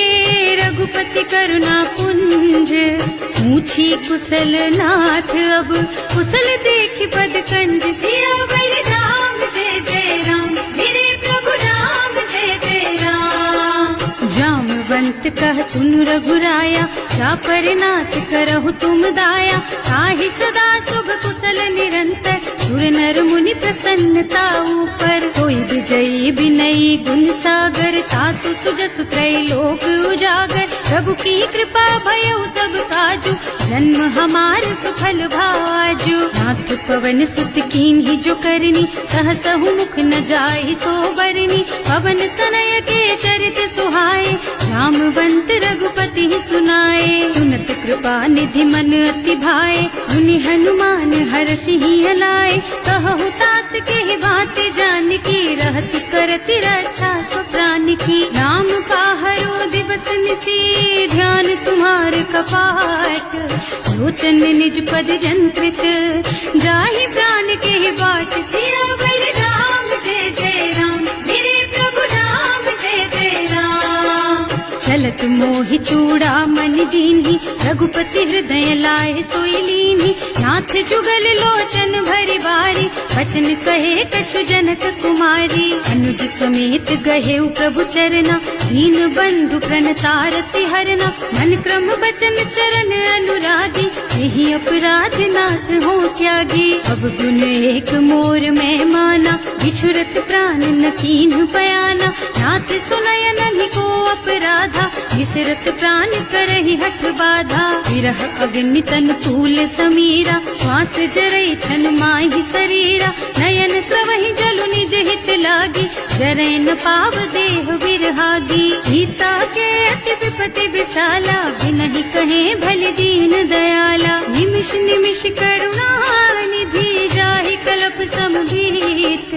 रघुपति करुणा पुंज। पूछी कुशल नाथ अब कुशल देख पद कंज सियावर राम जय जय राम मेरे प्रभु राम जय जय राम। जामवंत कह सुन रघुराया जा पर नाथ करहु तुम दाया ताहि सदा शुभ कुशल निरंतर सुर नर मुनि प्रसन्नता ऊपर कोई विजयी विनयी गुण सागर तासु सुजसु त्रैलोक उजागर प्रभु की कृपा भयउ सब काजू जन्म हमार सुफल भाजू। नाथ पवन सुत कीन्ही जो करनी सहसहु मुख न जाहि सो बरनी पवन तनय के चरित सुहाए जामवंत रघुपति सुनाए सुनत कृपा निधि मन अति भाए मुनि हनुमान हर्षि लाए कहु तात के बात जान की रहति करति रक्षा सो प्राण की नाम पाहरो दिवस निसी ध्यान तुम्हार कपाट लोचन निज पद जंत्रित जाहि प्राण के बाट सियावर राम जय जय राम मेरे प्रभु राम जय जय राम। चलत मोहि चूड़ा मन दीन्ही रघुपति हृदय लाए सोई लीन्ही नाथ जुगल लोचन भरि बारी वचन कहे कछु जनक कुमारी अनुज समेत गहे प्रभु चरना दीन बंधु प्रणतारति हरना मन क्रम बचन चरण अनुरागी यही अपराध नाथ हो त्यागी। अब गुण एक मोर में माना बिछुरत प्राण न कीन्ह बयाना नाथ सुनय नन्हि को अपराधा विसरत प्राण करहि हठ बाधा विरह अग्नि तन तूल समीरा श्वास जरई छन माहि शरीरा नयन स्रवहि जलु निज हित लागी जरै न पाव देह बिरहागी सीता के अति विपति विशाला बिनहि कहे भल दीन दयाला निमिष निमिष करुणा निधि जाहि कलप समभीत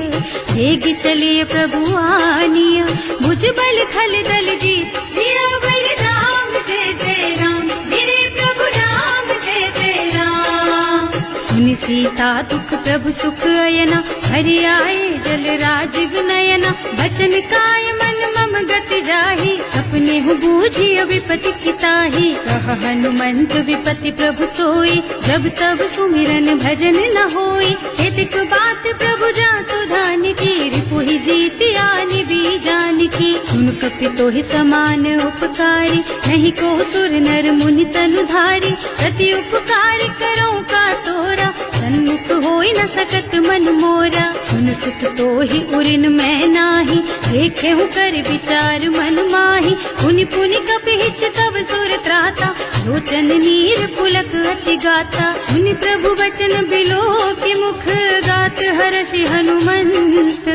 वेग चलिए प्रभु आनिया भुज बल खल दल जीत सियावर राम जय जय राम मेरे प्रभु राम जय जय राम। सुनि सीता दुख प्रभु सुख अयना हरि आए जल राजीव नयना बचन काय मन मम गति जाहि सपने हु बूझिय विपति किताहि कह हनुमंत विपति प्रभु सोई जब तब सुमिरन भजन न होई हेतिक बात प्रभु जातु धान की रिपुहि जीति आनि बीजान की सुन कपि तोहि समान उपकारी नहीं को सुर नर मुनि तनु धारी प्रति उपकार करो का तोरा सन्मुख होई न सकत मन मोरा सुन सुख तोहि उरिन मैं नाही देखे हूँ कर विचार मन माही पुनि पुनि कपिहिच तब सुर त्राता लोचन नीर पुलक अति गाता सुनि प्रभु वचन बिलो की मुख गात हर्षि हनुमंत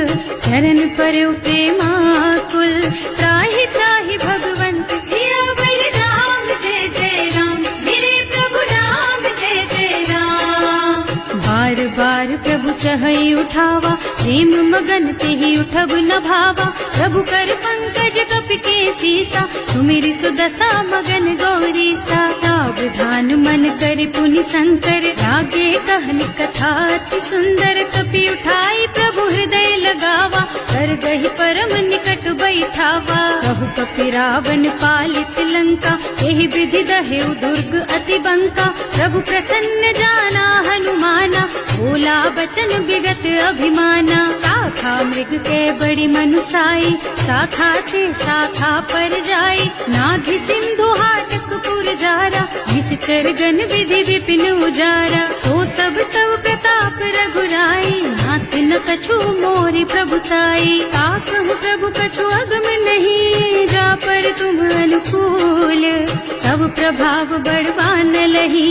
चरण पर प्रेमाकुल त्राहि त्राहि भगवंत सियावर राम जय जय राम मेरे प्रभु राम जय जय राम। बार बार प्रभु चहई उठावा प्रेम मगन तेहि उठब न भावा प्रभु कर पंकज कपि के सीसा सुमिरि सुदशा मगन गौरी सा सावधान मन कर पुनि शंकर लागे कहन कथा अति सुंदर कपि उठाई प्रभु हृदय लगावा कर गहि परम निकट बैठावा कहु कपि रावण पालित लंका एहि विधि दहेउ दुर्ग अति बंका प्रभु प्रसन्न जाना हनुमाना बोला बचन विगत अभिमाना शाखा मृग के बड़ी मनुसाई शाखा से शाखा पर जाई नाघि सिंधु हाटक पुर जारा निश्चर गन विधि विपिन उजारा सो सब तव प्रताप रघुराई नाथ न कछु मोरि प्रभुताई ताकहु प्रभु कछु अगम नहीं जा पर तुम अनुकूल तब प्रभाव बड़वान लही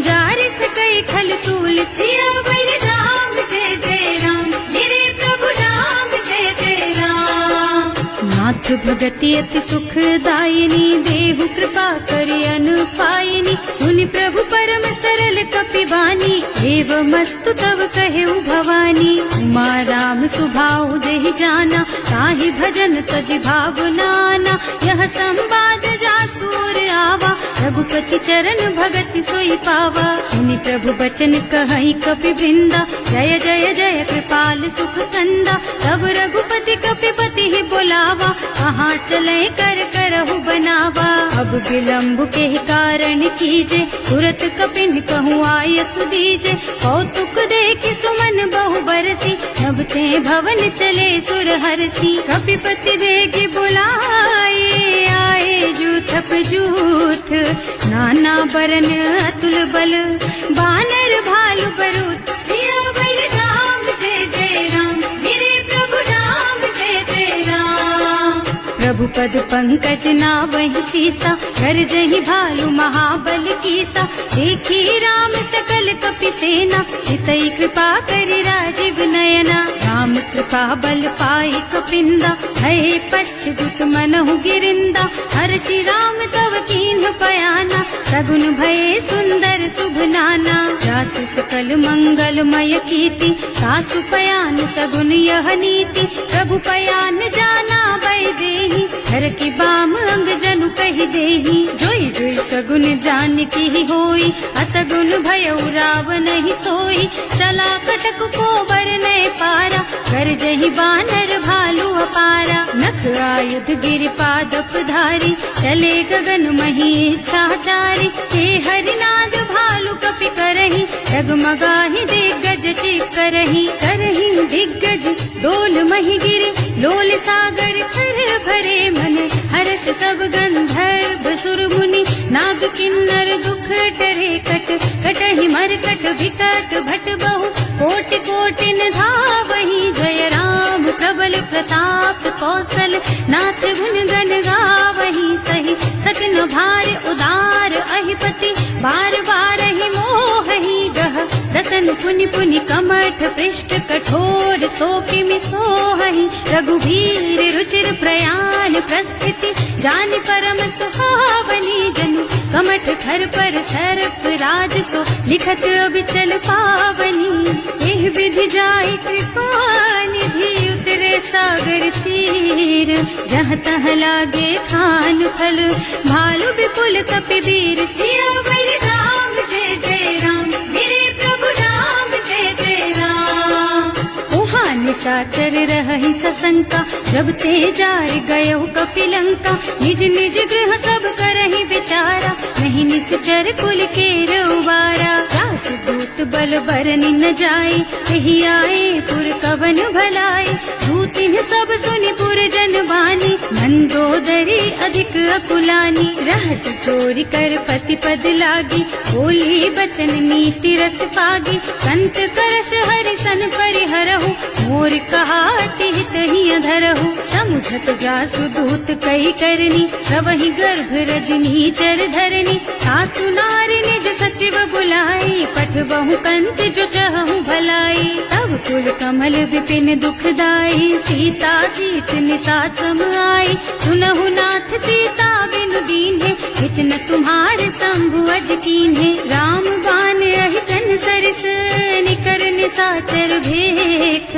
जारि सकई खल तूल सियावर राम जय जय राम मेरे प्रभु राम जय जय राम। नाथ भगति अति सुखदायिनी देहु कृपा करि अनुपायिनी सुनि प्रभु परम सरल कपि बानी एवमस्तु तव कहेउ भवानी उमा राम सुभाउ जेहि जाना ताहि भजन तजि भावनाना यह संवाद जासुर आवा रघुपति चरण भगति सोई पावा। सुनि प्रभु बचन कहई कपि वृंदा, जय जय जय कृपाल सुख कंदा। तब रघुपति कपिपति ही बोलावा, कहाँ चले कर करहु बनावा। अब विलम्ब के कारण कीजे, तुरत कपिन कहूँ आयस दीजे। कौतुक देखि सुमन बहु बरसी, नभ ते भवन चले सुर हर्षि। कपिपति बेगी बुलाए, आए जूथप जूथ, नाना बरन अतुल बल। बानर भालु बरूथ, सियावर राम जय जय राम, मेरे प्रभु राम जय जय राम। प्रभु पद पंकज नावहि सीसा, कर जहि भालु महाबल कीसा। देखी राम सकल कपि सेना, हितई कृपा करि राजीव नयना। राम कृपा बल पाई कपिंदा, भये पश्चात मनहु गिरिंदा। हर्षि राम तव कीन्ह पयाना, सगुन भये सुंदर शुभ नाना। जासु सकल मंगलमय कीर्ति, तासु पयान सगुन यह नीति। प्रभु पयान जाना भय देहि, हर की बाम अंग जनु कहि देहि। जोई जोई सगुन जान की होई, असगुन भयउ रावण ही सोई। चला कटक को बरनय पारा, कर जहि बानर भालु अपारा। नख आयुध गिरि पादप धारी, चले गगन मही इच्छाचारी। हे हरिनाद भालु कपि करहि, डगमगाहि दिग्गज चिक्करहि। करहि दिग्गज डोल मही गिरि, लोल सागर थर भरे मन। हर्ष सब गंधर्व सुर मुनि, नाग किन्नर दुख टरे कट। कटहि मरकट विकट भट बहु, कोटि कोटिन धावहि। जय राम प्रबल प्रताप कौशल, नाथ गुण गण गावहि। सही सचन भार उदार अहिपति, बार बार ही मोहि गह। रसन पुनि पुनि कमठ पृष्ठ, कठोर सोकिमि सोहहि। रघुवीर रुचिर प्रयाण प्रस्थिति, जानि परम सुहावनी। जनु कमठ खर पर सर्प राज सो, लिखत अबिचल पावनी। एह विधि जाय कृपा निधि, उतरे सागर तीर। जहाँ तहाँ लागे खान फल, भालु विपुल कपि वीर। सियावर राम जय जय राम, मेरे प्रभु राम जय जय राम। उहाँ निशाचर रहहि सशंका, जब ते जार गयो कपिलंका। निज निज गृह सब करहि विचारा, नहीं निश्चर कुल के रउबारा। दास दूत बल बरनि न जाए, कही आए पुर कवन भलाए। दूतिन सब सुनि पुर जन बानी, मंदोदरी अधिक अकुलानी। रहस चोरी कर पति पद लागी, बोली बचन नीति रस पागी। कंत करश हरि सन परिहरहु, मोर कहाति हित ही अधरहु। समुझत जासु दूत कही करनी, सबहि गर्भ रजनी चर धरनी। सासु नारी निज सचिव बुलाई, पठबहु कंत जो चहु भलाई। तब कुल कमल विपिन दुखदाई, सीता सीत निसात सम आई। सुनहु नाथ सीता बिनु दीन्हे, हित न तुम्हारे शंभु अज कीन्हे। राम बान अहितन सरिस, निकर निसाचर भेख।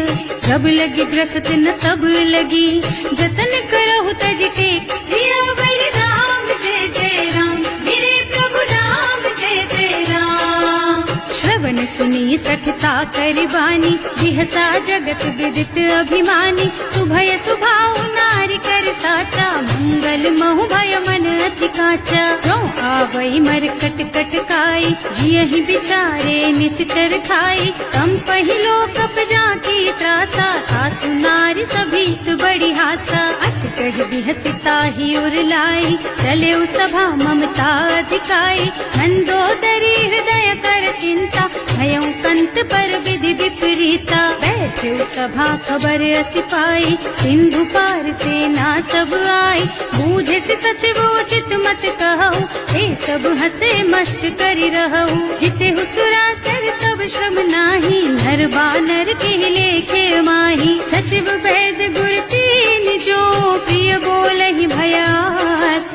जब लगी ग्रसत न तब लगी, जतन करहु तज टेक। सियावर राम जय जय राम, मेरे प्रभु राम जय जय राम। श्रवण सुनी सठता करिबानी, बिहसा जगत विदित अभिमानी। सुभय सुभाव नारी कर साचा, मंगल महु भय मन अति काचा। जो आवई मरकट कटकाई, जियहि बिचारे निश्चर खाई। कम पहिलो कप जाकी त्रासा, सासु नारी सभीत बड़ी हासा। अस कह बिहसिता ही उर लाई, चले सभा ममता अधिकाई। मंदोदरी हृदय कर चिंता, भयउ कंत पर विधि विपरीता। बैठे सभा खबर अति पाई, सिंधु पार सेना सब आई। बूझे से सचिव उचित मत कहु, हे सब हसे मस्त करि रहु। जिते सुरासर तब श्रम नाही, नर बानर के लेखे माही। सचिव वैद गुर तीन जो, प्रिय बोलहि भयास।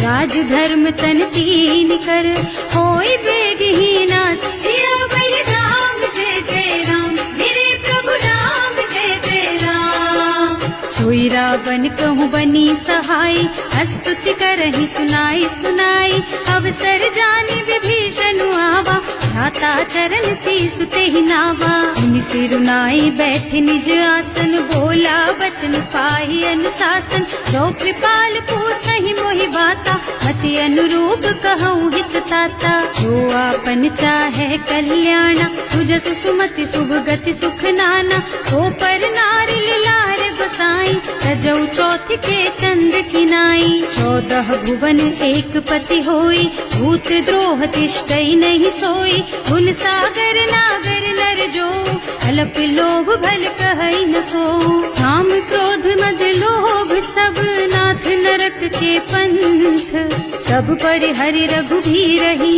राज धर्म तन तीन कर, होई बेगहि नास। सियावर राम जय जय राम, मेरे प्रभु राम जय जय राम। सोई रावण कहूँ बनी सहाय, स्तुति कर करही सुनाई सुनाई, अवसर जानी विभीषण आवा, भ्राता चरण शीस तेहि नावा। मुनि सिरुनाई बैठे निज आसन, बोला बचन पाहि अनुशासन, जो कृपाल पूछहि मोहि बाता, मति अनुरूप कहूँ हित ताता। जो आपन चाहे कल्याणा, सुजसु सुमति शुभ गति सुख नाना, सो पर नारी लार बसाई, तजौ चौथ के चंद किनाई। 14 भुवन एक पति होई, भूत द्रोह तिष्ठई नहीं सोई, गुण सागर नागर नर जो, अल्प लोभ भल कहई न को। काम क्रोध मद लोभ सब, नाथ नरक के पंथ, सब पर हरि रघुबीरहि,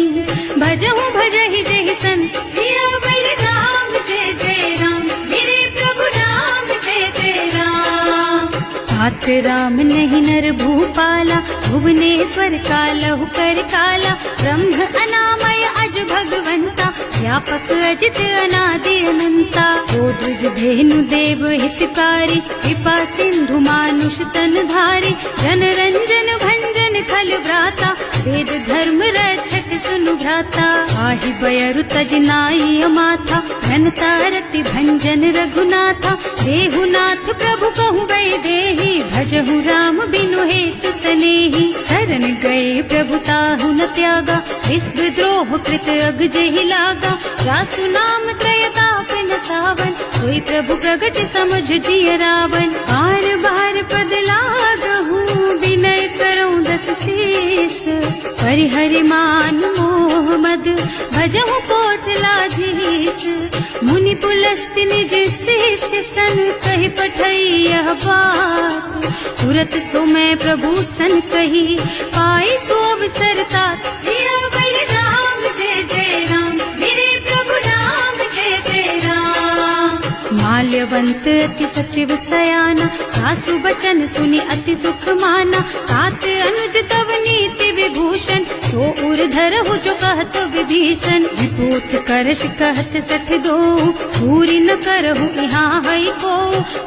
भजहु भजहि जेहि संत। सियावर राम जय जय राम, मेरे प्रभु राम जय जय राम। हाथ राम नहीं नर भूपाला, भुवनेश्वर कालहु कर काला, ब्रह्म अनामय अज भगवंता, व्यापक अजित अनादि अनंता। ओ द्विज धेनु देव हितकारी, कृपा सिंधु मानुष तन धारी, जन रंजन भंजन खल भ्राता, वेद धर्म रक्षक सुनु भ्राता। आहि बयरु तज नाई अमाथा, घनता रति भंजन रघुनाथा, देहुनाथ प्रभु कहु वै देहि, भजहु राम बिनु हेतु सनेहि। शरण गए प्रभु ताहु न त्यागा, विश्व द्रोह कृत अग जेहि लागा, जासु नाम त्रयताप न सावन, कोई प्रभु प्रगट समझ जिय रावण। बार बार पद लागहु, विनय करऊं दस शीस, परिहरि मान मोह मद, भजहु कौशलाधीश। मुनि पुलस्त निज शिष्य सन, कहि पठई यह बात, तुरत सो मैं प्रभु सन कही, पाई सो अवसर तात। सियावर राम जय जय राम, मेरे प्रभु राम जय जय राम। माल्यवंत अति सचिव सयाना, सासु बचन सुनि अति सुख माना, तात अनुज तव नीति विभूषण, सो उर धरहु जो कहत विभीषण। विभूत करश कहत 62, पूरी न करहु यहाँ हई को,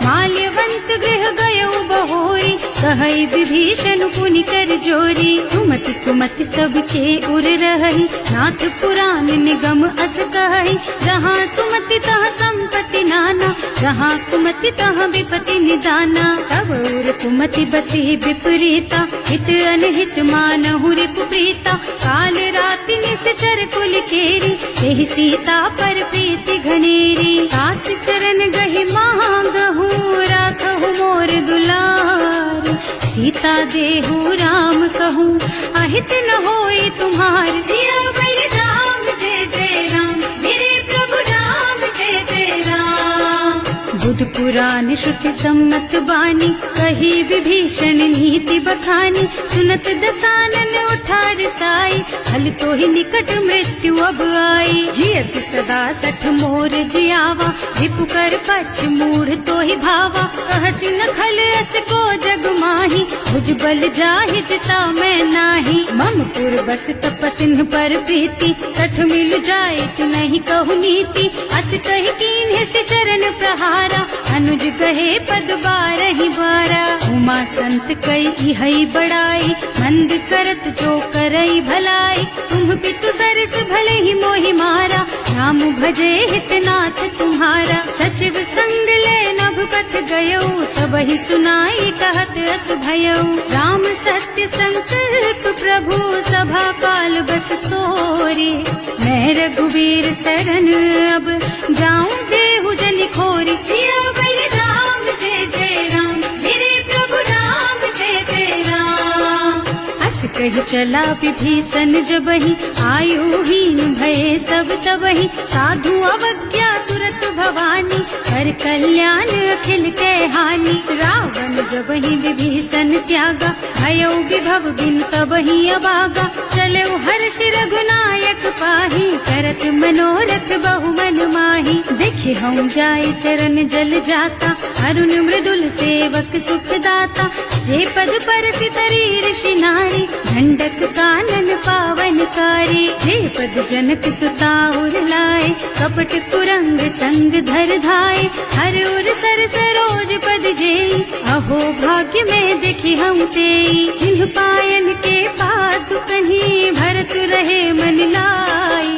माल्यवंत गृह गयउ बहोरी, कहई विभीषण पुनि कर जोरी। सुमति कुमति सबके उर रहई, नाथ पुराण निगम अस कहई, जहाँ सुमति तहाँ संपत्ति नाना, जहाँ कुमति तहाँ विपति निदाना। तब उर कुमति बसी विपरीता, हित अनहित मानहु रिपु प्रीता, काल राति निश्चर कुल केरी, तेहि सीता पर प्रीति घनेरी। तात चरण गहि मांगहु, राखहु मोर दुलार, सीता देहु राम कहूँ, अहित न होई तुम्हार। सियावर राम जय जय राम, मेरे प्रभु राम जय जय राम। बुध पुराण श्रुति सम्मत बानी, कही विभीषण नीति बखानी, सुनत दसानन उठार साई, हल तो ही निकट मृत्यु अब आई। जियस सदा 60 मोर जियावा, रिपु कर पक्ष मूढ़ तो ही भावा, कहसी न खल अस को जग माही, भुज बल जाहि जिता मैं नाही। मम पुर बस तपसिन्ह पर प्रीति, 60 मिल जाए कि नहीं कहु नीति, अस कहि कीन्ह से चरण प्रहारा, अनुज कहे पद 12 बारा। उमा संत कई इहई बड़ाई, मंद करत जो करई भलाई, तुम पितु सरस भले ही मोहि मारा, राम भजे हितनाथ तुम्हारा। सचिव संग ले नभ पथ गयो, सबहि सुनाई कहत अस भयो, राम सत्य संकल्प प्रभु, सभा काल बस तोरे। मैं रघुवीर शरण अब, जाऊं देहु जनि खोरी। सियावर राम जय जय राम, मेरे प्रभु राम जय जय राम। हस कहि चला विभीषण जबहि, आयुहीन भये सब तबहि, साधु अवज्ञा तुरत भवानी, कर कल्याण अखिल के हानि। रावण जबहि विभीषण त्यागा, भयो विभव बिन तबहि अभागा, चलऊ हर्ष रघुनायक पाहि, करत मनोरथ बहु मन माहि। देखे हम जाय चरण जल जाता, अरुण मृदुल सेवक सुख दाता, जे पद परसि तरी ऋषि नारी, ढंडक कानन पावन कारी। जे पद जनक सुता उर लाए, कपट कुरंग संग धर धाये, हर उर सर सरोज पद जेई, अहो भाग्य में देखी हम तेई। जिन्ह पायन के पादु कन्ही भरत रहे मन लाई,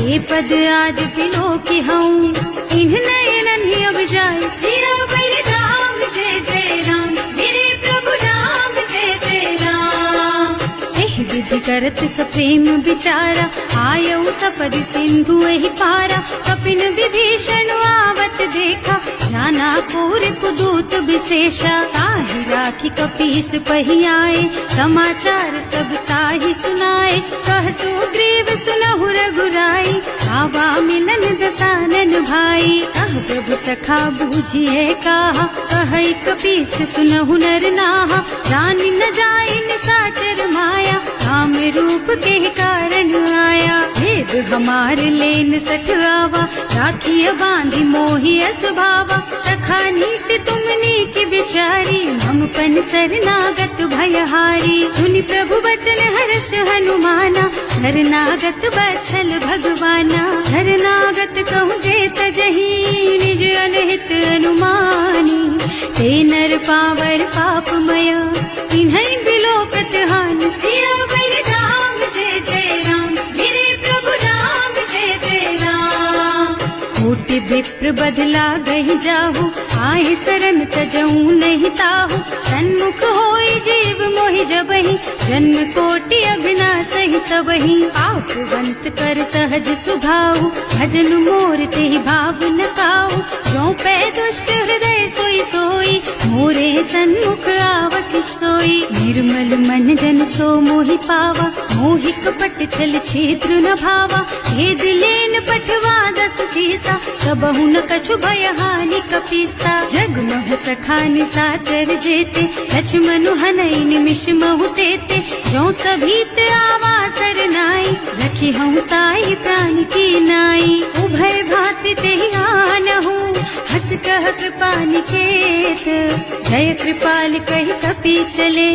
ये पद आज पिलो की हूँ इन्ह नयनन ही अब जाए। सिया बर राम जय जय राम, मेरे प्रभु राम जय जय राम। एहि विधि करत सप्रेम विचारा, आयऊ सपद सिंधु एहि पारा। कपिन विभीषण आवत देखा, नाना कोर कुदूत विशेषा। ताहि राखी कपीस पही आए, समाचार सब ताहि सुनाए। कह सुग्रीव सुनहु रघुराई, आवा मिलन दसानन भाई। कह प्रभु सखा बूझिए कहा, कहि कपीस सुनहु नर नाहा। रानी न जाए निसाचर माया, काम रूप के कारण आया। भेद हमार लेन सठवावा, राखिय बांधी मोहि स्वभावा। सखा नीति तुमनी की बिचारी, हम पन शरणागत भयहारी। सुनि प्रभु वचन हर्ष हनुमाना, शरणागत बछल भगवाना। शरणागत कहूँ जेत जही, निज अनहित अनुमानी। ते नर पावर पापमया, इन्हीं बिलोकत हानि। सिया बर राम जय जय राम, मेरे प्रभु राम जय जय राम। कोटि विप्र बदला गही जाहु, आए शरण तजऊ नहीं ताहु। सन्मुख होई जीव मोहि जबहि, जन्म कोटि अभिनाशहि तबहि। पापवंत कर सहज सुभाऊ, भजन मोर तेहि भाव न काऊ। जो पै दुष्ट हृदय सोई सोई, मोरे सन्मुख आवत सोई। निर्मल मन जन सो मोहि पावा, मोहि कपट छल छिद्र न भावा। हे दिलेन पठवा दस सीसा, कबहु न कछु भय हानि कपीसा। जग महु सखा निसाचर जेते, लक्ष्मणु हनई निमिष महु तेते। जो सभीत आवा सरनाई, रखी हूँ ताई प्राण की नाई। उभय भांति तेहि आनहु, हस कह कृपा निकेत। जय कृपाल कहि कपि चले,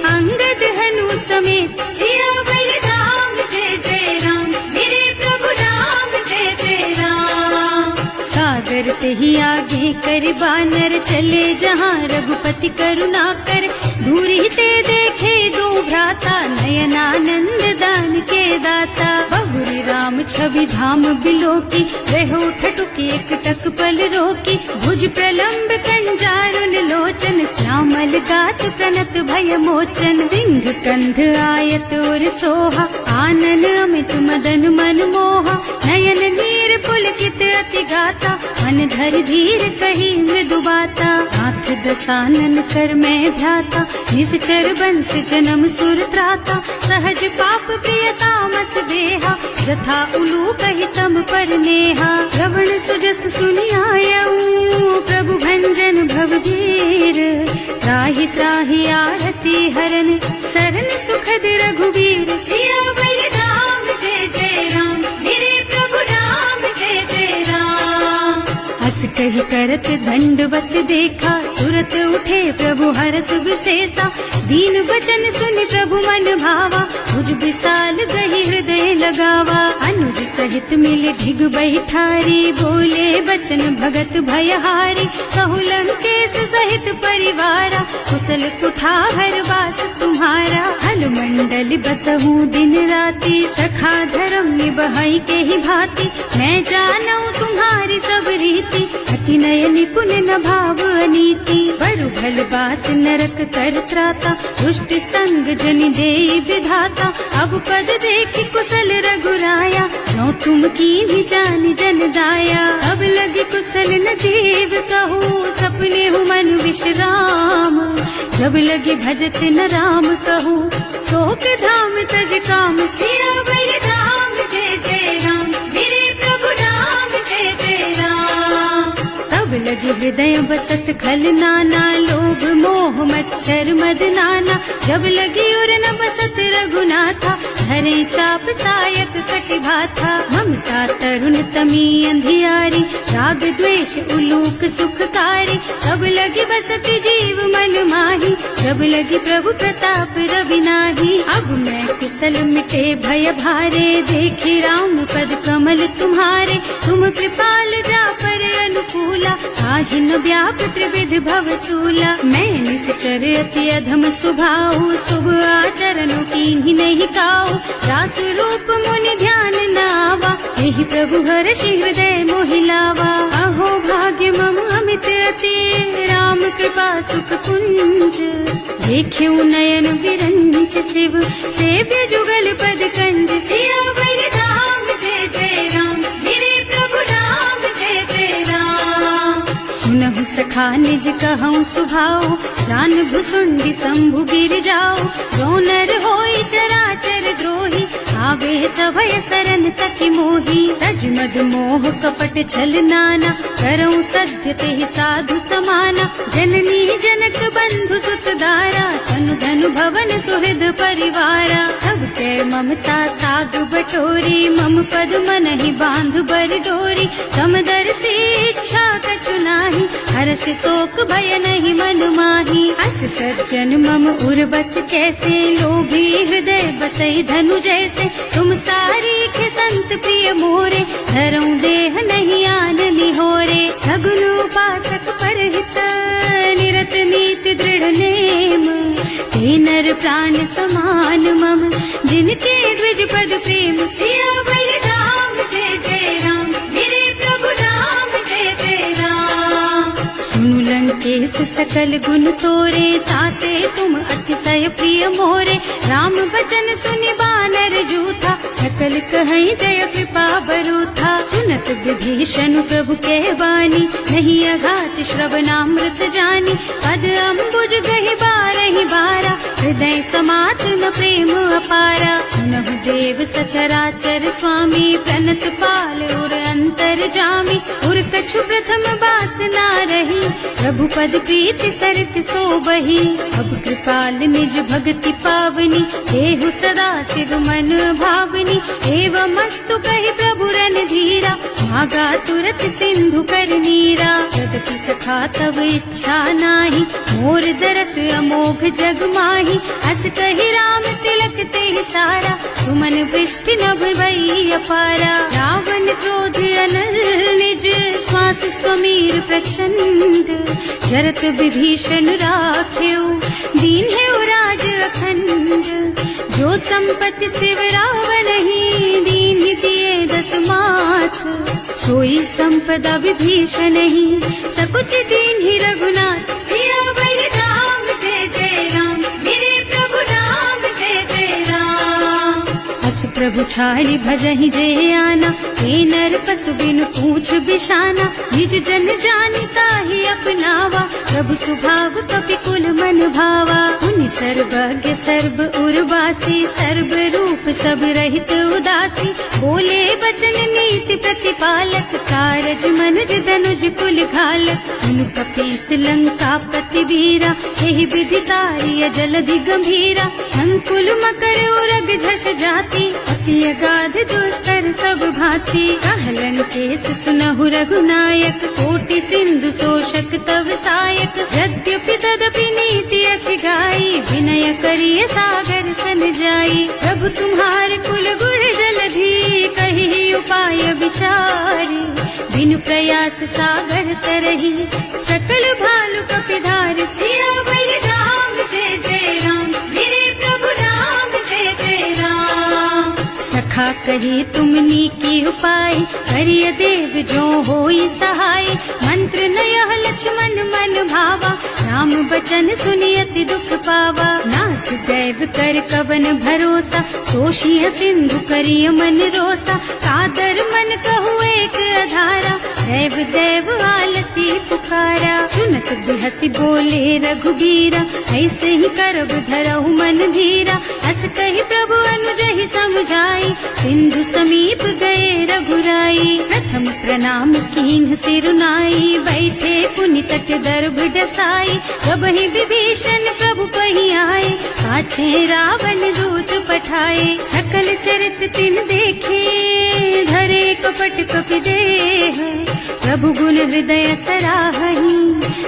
अंगद हनु समेत। सिया बर राम जय जय राम, मेरे प्रभु राम जय जय राम। सागर तेहि आगे कर बानर, चले जहाँ रघुपति करुणा कर। दूरी ते देखे दो भ्राता, नयनानंद दान के दाता। बहुरी राम छवि धाम बिलोकी, रहो ठटुकी एक टक पल रोकी। भुज प्रलंब कंजारुन लोचन, श्यामल गात प्रणत भय मोचन। सिंह कंध आयत और सोहा, आनन अमित मदन मन मोहा। नयन नीर पुलकित अति गाता, मन धर धीर कही मृदु बाता। हाथ दसानन कर मैं भ्राता, निश्चर बंस जन्म सुर त्राता। सहज पाप प्रिय तामस देहा, जथा उलू कही तम पर नेहा। श्रवण सुजस सुनि आयऊ, प्रभु भंजन भवधीर। त्राहि त्राहि आरती हरन, सरन सुखद रघुवीर। सिया बर राम जय जय राम, मेरे प्रभु राम जय जय राम। हस कही करत दंडवत देखा, तुरत उठे प्रभु हरष विशेषा। दीन वचन सुनि प्रभु मन भावा, भुज विशाल गही हृदय लगावा। अनुज सहित मिल ढिग बैठारी, बोले बचन भगत भयहारी। कहु लंकेश सहित परिवारा, कुशल कुठार वास तुम्हारा। हल मंडल बसहु दिन राति, सखा धर्म निबहाई के ही भांति। मैं जानऊ तुम्हारी सब रीति, अति नय निपुण न भाव अनीति। बरु भल बास नरक कर त्राता, दुष्ट संग जनि देई विधाता। अब पद देखि कुशल रघुराया, जो तुम कीन्ही जानि जन दाया। अब लगी कुशल न जीव कहूँ, सपने हूँ मन विश्राम। जब लगी भजत न राम कहूँ, शोक धाम तज काम। सिया बर राम जय जय राम, मेरे प्रभु राम जय जय राम। तब लगी हृदय बसत खल नाना, लोभ मोह मच्छ चर मद नाना। जब लगी उर न बसत रघुनाथा, धरे चाप सायक कटिभा था। ममता तरुण तमी अंधियारी, राग द्वेष उलूक सुखकारी। तब लगी बसत जीव मन माही, जब लगी प्रभु प्रताप रवि नाही। अब मैं कुशल मिटे भय भारे, देखी राम पद कमल तुम्हारे। तुम कृपाल जा पर अनुकूला, काहि न व्याप त्रिविध भव सूला। मैं निश्चर अति अधम स्वभाव, शुभ आचरणों कीन्ही नहीं काऊ। रास रूप मुनि ध्यान न आवा, यही प्रभु हर्षि हृदय मोहि लावा। अहो भाग्य मम अमित अति, राम कृपा सुख कुंज। देख्यु नयन विरंच शिव, सेव्य जुगल पद कंज। सियावर राम जय जय राम, मेरे प्रभु राम जय जय राम। सुनहु सखा निज कहऊँ सुभाऊ, जान भुसुंडी शंभु गिर जाओ। जो नर होई चराचर द्रोही, आवे सभय सरन तकी मोही। तज मद मोह कपट छल नाना, करऊँ सत्य तेहि साधु समाना। जननी जनक बंधु सुत दारा, तनु धनु भवन सुहृद परिवारा। तब ते ममता ताग बटोरी, मम पद मनहि बांध बर डोरी। समदर्शी इच्छा कछु नाही, हर्ष शोक भय नहीं मन माही। अस सज्जन मम उर बस कैसे, लोभी हृदय बसई धनु जैसे। तुम सारीख संत प्रिय मोरे, धरऊं देह नहीं आन निहोरे। सगुन उपासक परहित, निरत नीति दृढ़ नेम। ते नर प्राण समान मम, जिनके द्विज पद प्रेम। सियावर राम जय जय राम, मेरे प्रभु राम जय जय राम। सुनु लंकेश सकल गुण तोरे, ताते तुम अतिशय प्रिय मोरे। राम बचन सुनि बानर जूथा, सकल कहई जय कृपा बरूथा। सुनत विभीषण प्रभु के बानी, नहीं अघात श्रवणामृत जानी। पद अम्बुज गहि बारहि बारा, हृदय समात्म प्रेम अपारा। सुनहु देव सचराचर स्वामी, प्रणत पाल उर अंतर जामी। उर कछु प्रथम बासना रही, प्रभु पद प्रीति सरित सोबही। अब कृपाल निज भक्ति पावनी, देहु सदा शिव मन भावनी। एवं मस्तु कहि प्रभु रन धीरा, भागा तुरत सिंधु कर नीरा। यद्यपि सखा तब इच्छा नाही, मोर दरस अमोघ जग माही। अस कहि राम तिलक तेहि सारा, तुमन वृष्टि नभ भई अपारा। रावण क्रोध अनल निज, श्वास स्वमीर प्रचंड। जरत विभीषण राख्यो, दीन है राज अखंड। जो संपत्ति शिव रावण ही, दीन दिए दस माथ। सोई संपदा विभीषण ही, सकुच दीन ही रघुनाथ। सियावर राम जय जय राम, मेरे प्रभु राम जय जय राम। हस प्रभु छाड़ी भजहि जय आना, हे नर पशु बिन पूछ बिशाना। निज जन जानिता ही अपनावा, प्रभु स्वभाव कपि कुल मन भावा। उनि सर्वज्ञ सर्व उर्वासी, सर्व रूप सब रहित उदासी। बोले बचन नीति प्रतिपालक, कारज मनुज धनुज कुल घालक। सुनु कपीस लंका पति वीरा, यही विदितारिय जलधि गंभीरा। संकुल मकर उरग झष जाति, अति अगाध दुस्तर सब भांति। कहलन केस सुनहु रघुनायक, कोटि सिंधु शोषक तव सायक। यद्यपि तदपि नीति अस गाई, विनय करिय सागर सन जाई। प्रभु तुम्हार कुल गुण जलधि, कहि उपाय विचारी। बिनु प्रयास सागर तरही, सकल भालु कपिधार। सियावर राम जय जय राम, मेरे प्रभु राम जय जय राम। सखा कही तुमनी की उपाय, करिय देव जो होई सहाय। मंत्र नयह लक्ष्मण मन भावा, राम बचन सुनि अति दुख पावा। नाथ दैव कर कवन भरोसा, तोषिय सिंधु करिय मन रोसा। कादर मन कहु एक अधारा, दैव दैव आलसी पुकारा। सुनत बिहसी बोले रघुबीरा, ऐसे ही करब धरहु मन धीरा। अस कहि प्रभु अनुजहि समझाई, सिंधु समीप गए रघुराई। प्रथम प्रणाम कीन्ह सिरुनाई, बैठे पुनि तट गर्भ डसाई। जब ही विभीषण प्रभु पही आए, पाछे रावण दूत पठाए। सकल चरित तिन देखे, धरे कपट कपि देह। प्रभु गुण हृदय सराहहि,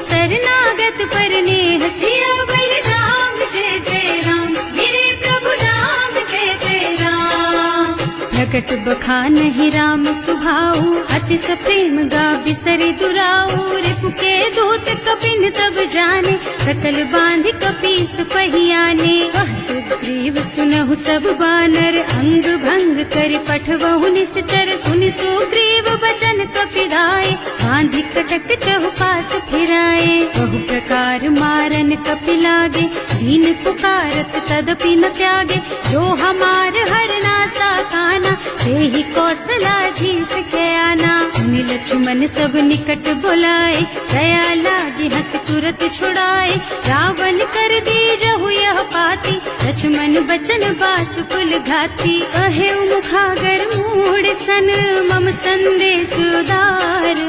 शरणागत पर नेह। सियावर राम जय जय राम, मेरे प्रभु राम जय जय राम। प्रकट बखानहि राम सुभाऊ, अति सप्रेम गा बिसरि दुराऊ। रिपु के दूत कपिन तब जाने, सकल बांधि कपीस पहियाने। वह सुग्रीव सुनहु सब बानर, अंग भंग करि पठवहु निश्चर। सुनि सुग्रीव बचन कपिदाए, बांधि कटक चहुपास फिराए। बहु प्रकार मारन कपि लागे, दीन पुकारत तदपि न त्यागे। जो हमार हरनासा काना, तेहि कौशलाधीश के आना। मुनि लक्ष्मण सब निकट बुलाए, दया लागी हंस तुरत छुड़ाए। रावण कर दीजहु यह पाती, लक्ष्मण बचन बाचुकुल घाती। कहे मुखागर मूढ़ सन, मम संदेश उदार।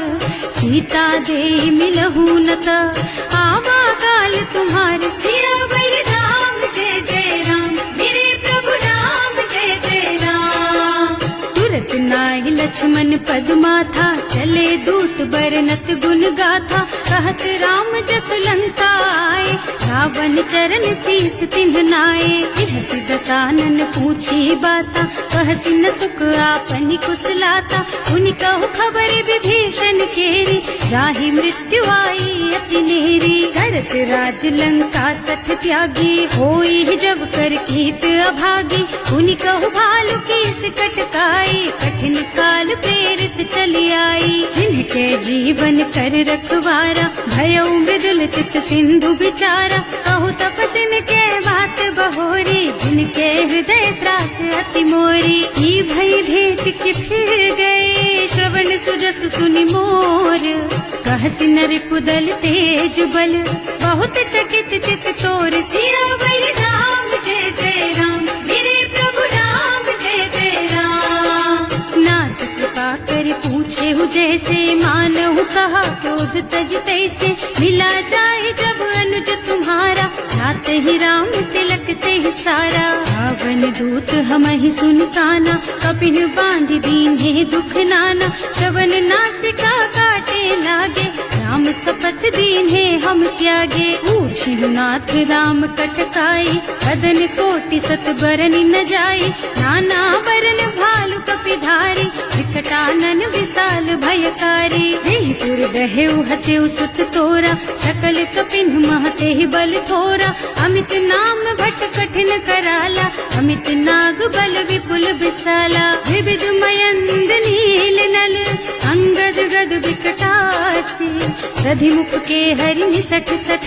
सीता दे मिलहु न त, आवा काल तुम्हारे। सियावर राम जय जय राम, मेरे प्रभु राम जय जय राम। तुरत नाहि लक्ष्मण पद माथा, चले दूत बरनत गुण गाथा। कहत राम जस लंका आए, रावण चरण शीस तिन्ह नाए। इहसि दसानन पूछी बाता, कहसि न सुख आपनि कुशलाता। उनि कहु खबर विभीषण केरी, जाहि मृत्यु आई अति नेरी। करत राज लंका सठ त्यागी, होई जब कर कीत अभागी। उनि कहु भालु कीस कटकाई, कठिन काल प्रेरित चली आई। जिनके जीवन कर रखवारा, भयउ मृदुल चित सिंधु बिचारा। कहु तपसिन के बात बहोरी, जिनके हृदय त्रास अति मोरी। ई भई भेंट कि फिर गए, श्रवण सुजस सुनि मोर। कहसि नरिपुदल तेज बल, बहुत चकित चित तोर। सियावर राम जय जय राम, मेरे प्रभु राम जय जय राम। नाथ कृपा कर पूछे हु जैसे, मानहु कहा क्रोध तज तैसे। मिला जाए जब अनुज तुम्हारा, जाते ही राम तिलक ते सारा। रावण दूत हमहि सुन काना, कपिन बांधि दीन्हे दुख नाना। श्रवण नासिका काटे लागे, राम शपथ दीन्हे हम त्यागे। पूछिहु नाथ राम कटकाई, बदन कोटि सत बरनि न जाई। नाना बरन भालु कपिधारी, विकटानन विशाल भयकारी। जयपुर दहेउ हतेउ सुत तोरा, सकल कपिन महते ही बल थोरा। अमित नाम भट कठिन कराला, अमित नाग बल विपुल विशाला। विविध मयंद नील नल, अंगद गद विकटासी। दधि मुख के हरि निसठ सठ,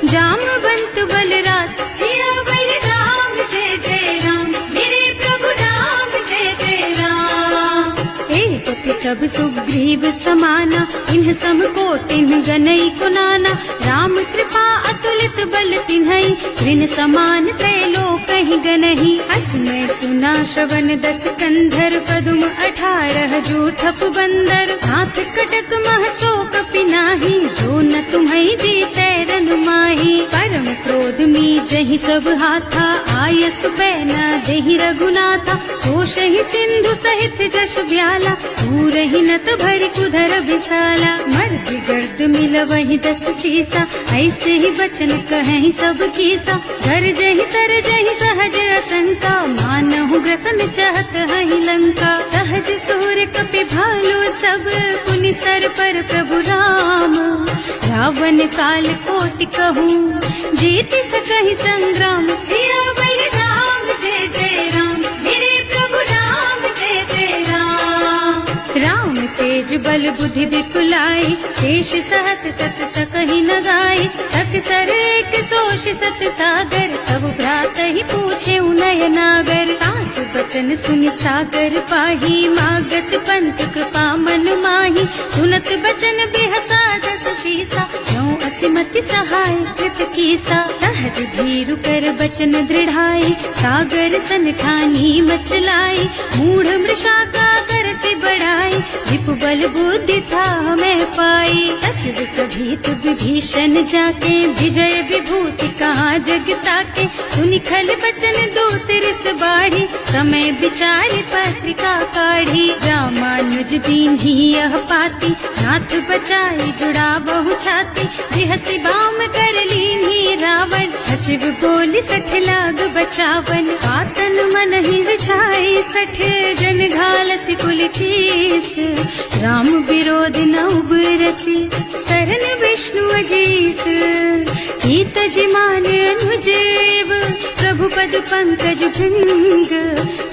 जामवंत बलराज। सियावर राम जय जय राम, मेरे प्रभु राम जय जय राम। एक सब सुग्रीव समाना, इन्ह सम कोटिन गनई कुनाना। राम कृपा अतुलित बल तिन्हई, ऋण समान त्रैलोकहि गनहि। असमय सुना श्रवण दस कंधर, पदुम 18 जूठप बंदर। हाथ कटक मह सो कपि नाही, जो न तुम्हई जीतै रन माही। परम क्रोध मी जहि सब हाथा, आयस बैना देहि रघुनाथा। सोषहि सिंधु सहित जश ब्याला, पूरहि नत भरि कुधर विशाला। मर्द गर्द मिलवहि 10 सीसा, ऐसे ही बचन कहेहि सब कीसा। गरजहि तरजहि सहज असंका, मानहु ग्रसन चहत हहि लंका। सहज सूर कपि भालु सब, पुनि सर पर प्रभु राम। रावण काल कोटि कहूँ, जीति सकहि संग्राम। सियावर राम जय जय राम, मेरे प्रभु राम जय जय राम। राम तेज बल बुद्धि विपुलाई, देश सहस सत सकहि न गाई। सक सर एक सोष सत सागर, तब भ्रात ही पूछे उनय नागर। तास बचन सुनि सागर पाही, मागत पंत कृपा मन माही। सुनत बचन बिहसा 10 सीसा, जो असिमति सहाय कृत कीसा। सहज धीरु कर बचन दृढ़ाई, सागर सन ठानी मचलाई। मूढ़ मृषा का कर से बढ़ाई, आई, रिपु बल बुद्धि था मैं पाई। सचिव सभीत विभीषण जाके, विजय विभूति कहाँ जगता के। सुनि खल बचन दूत रिस बाढ़ी, समय विचारी पत्रिका काढ़ी। रामानुज दीन ही यह पाती, नाथ बचाई जुड़ा बहु छाती। बिहसी बाम कर लीन्ही रावण, सचिव बोली 60 लाग बचावन। आतन मन ही रिझाई 60, जन घालस कुल कीस। राम विरोध न उबरसी, सरन विष्णु अजीस। हित जिमान अनुजेव, प्रभु पद पंकज भृंग।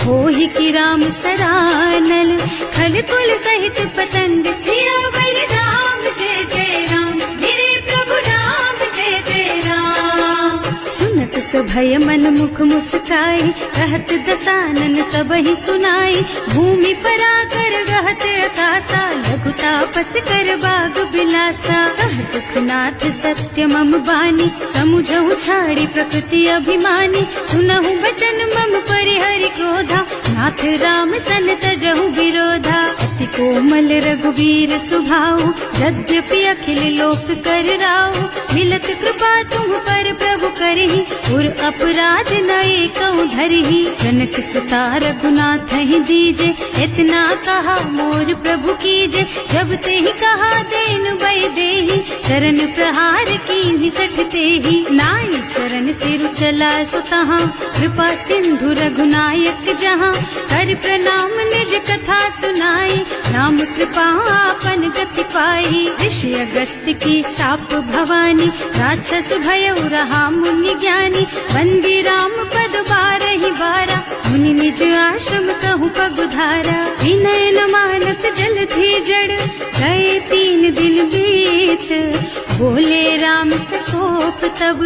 होहि की राम सरानल, खल कुल सहित पतंग। सियावर राम जय जय राम, मेरे प्रभु राम जय जय राम। सुनत सभय मन मुख मुस्काई, कहत दसानन सबहि सुनाई। भूमि पराकर गहत आकाशा, लघु तापस कर बाग बिलासा। कह सुखनाथ सत्य मम बानी, समुझहु छाड़ी प्रकृति अभिमानी। सुनहु बचन मम परिहरि क्रोधा, नाथ राम सन तजहु विरोधा। अति कोमल रघुवीर सुभाऊ, यद्यपि अखिल लोक कर राऊ। मिलत कृपा तुम पर प्रभु करहि, उर अपराध न एकहु धरहि। जनक सुता रघुनाथ ही दीजे, इतना कहा मोर प्रभु कीजे। जब ते ही कहा देन बय देहि, चरण प्रहार कीन्ही 60 तेहि। नाई चरण सिरु चला सुतहाँ, कृपा सिंधु रघुनायक जहाँ। कर प्रणाम निज कथा सुनाई, नाम कृपा आपन गति पाई। ऋषि अगस्त्य की साप भवानी, राक्षस भयउ रहा मुनि ज्ञानी। वंदी राम पद बारहि बारा, मुनि निज आश्रम कहूँ पगुधारा। विनय न मानत जल थी जड़, गए 3 दिन बीत। बोले राम सकोप तब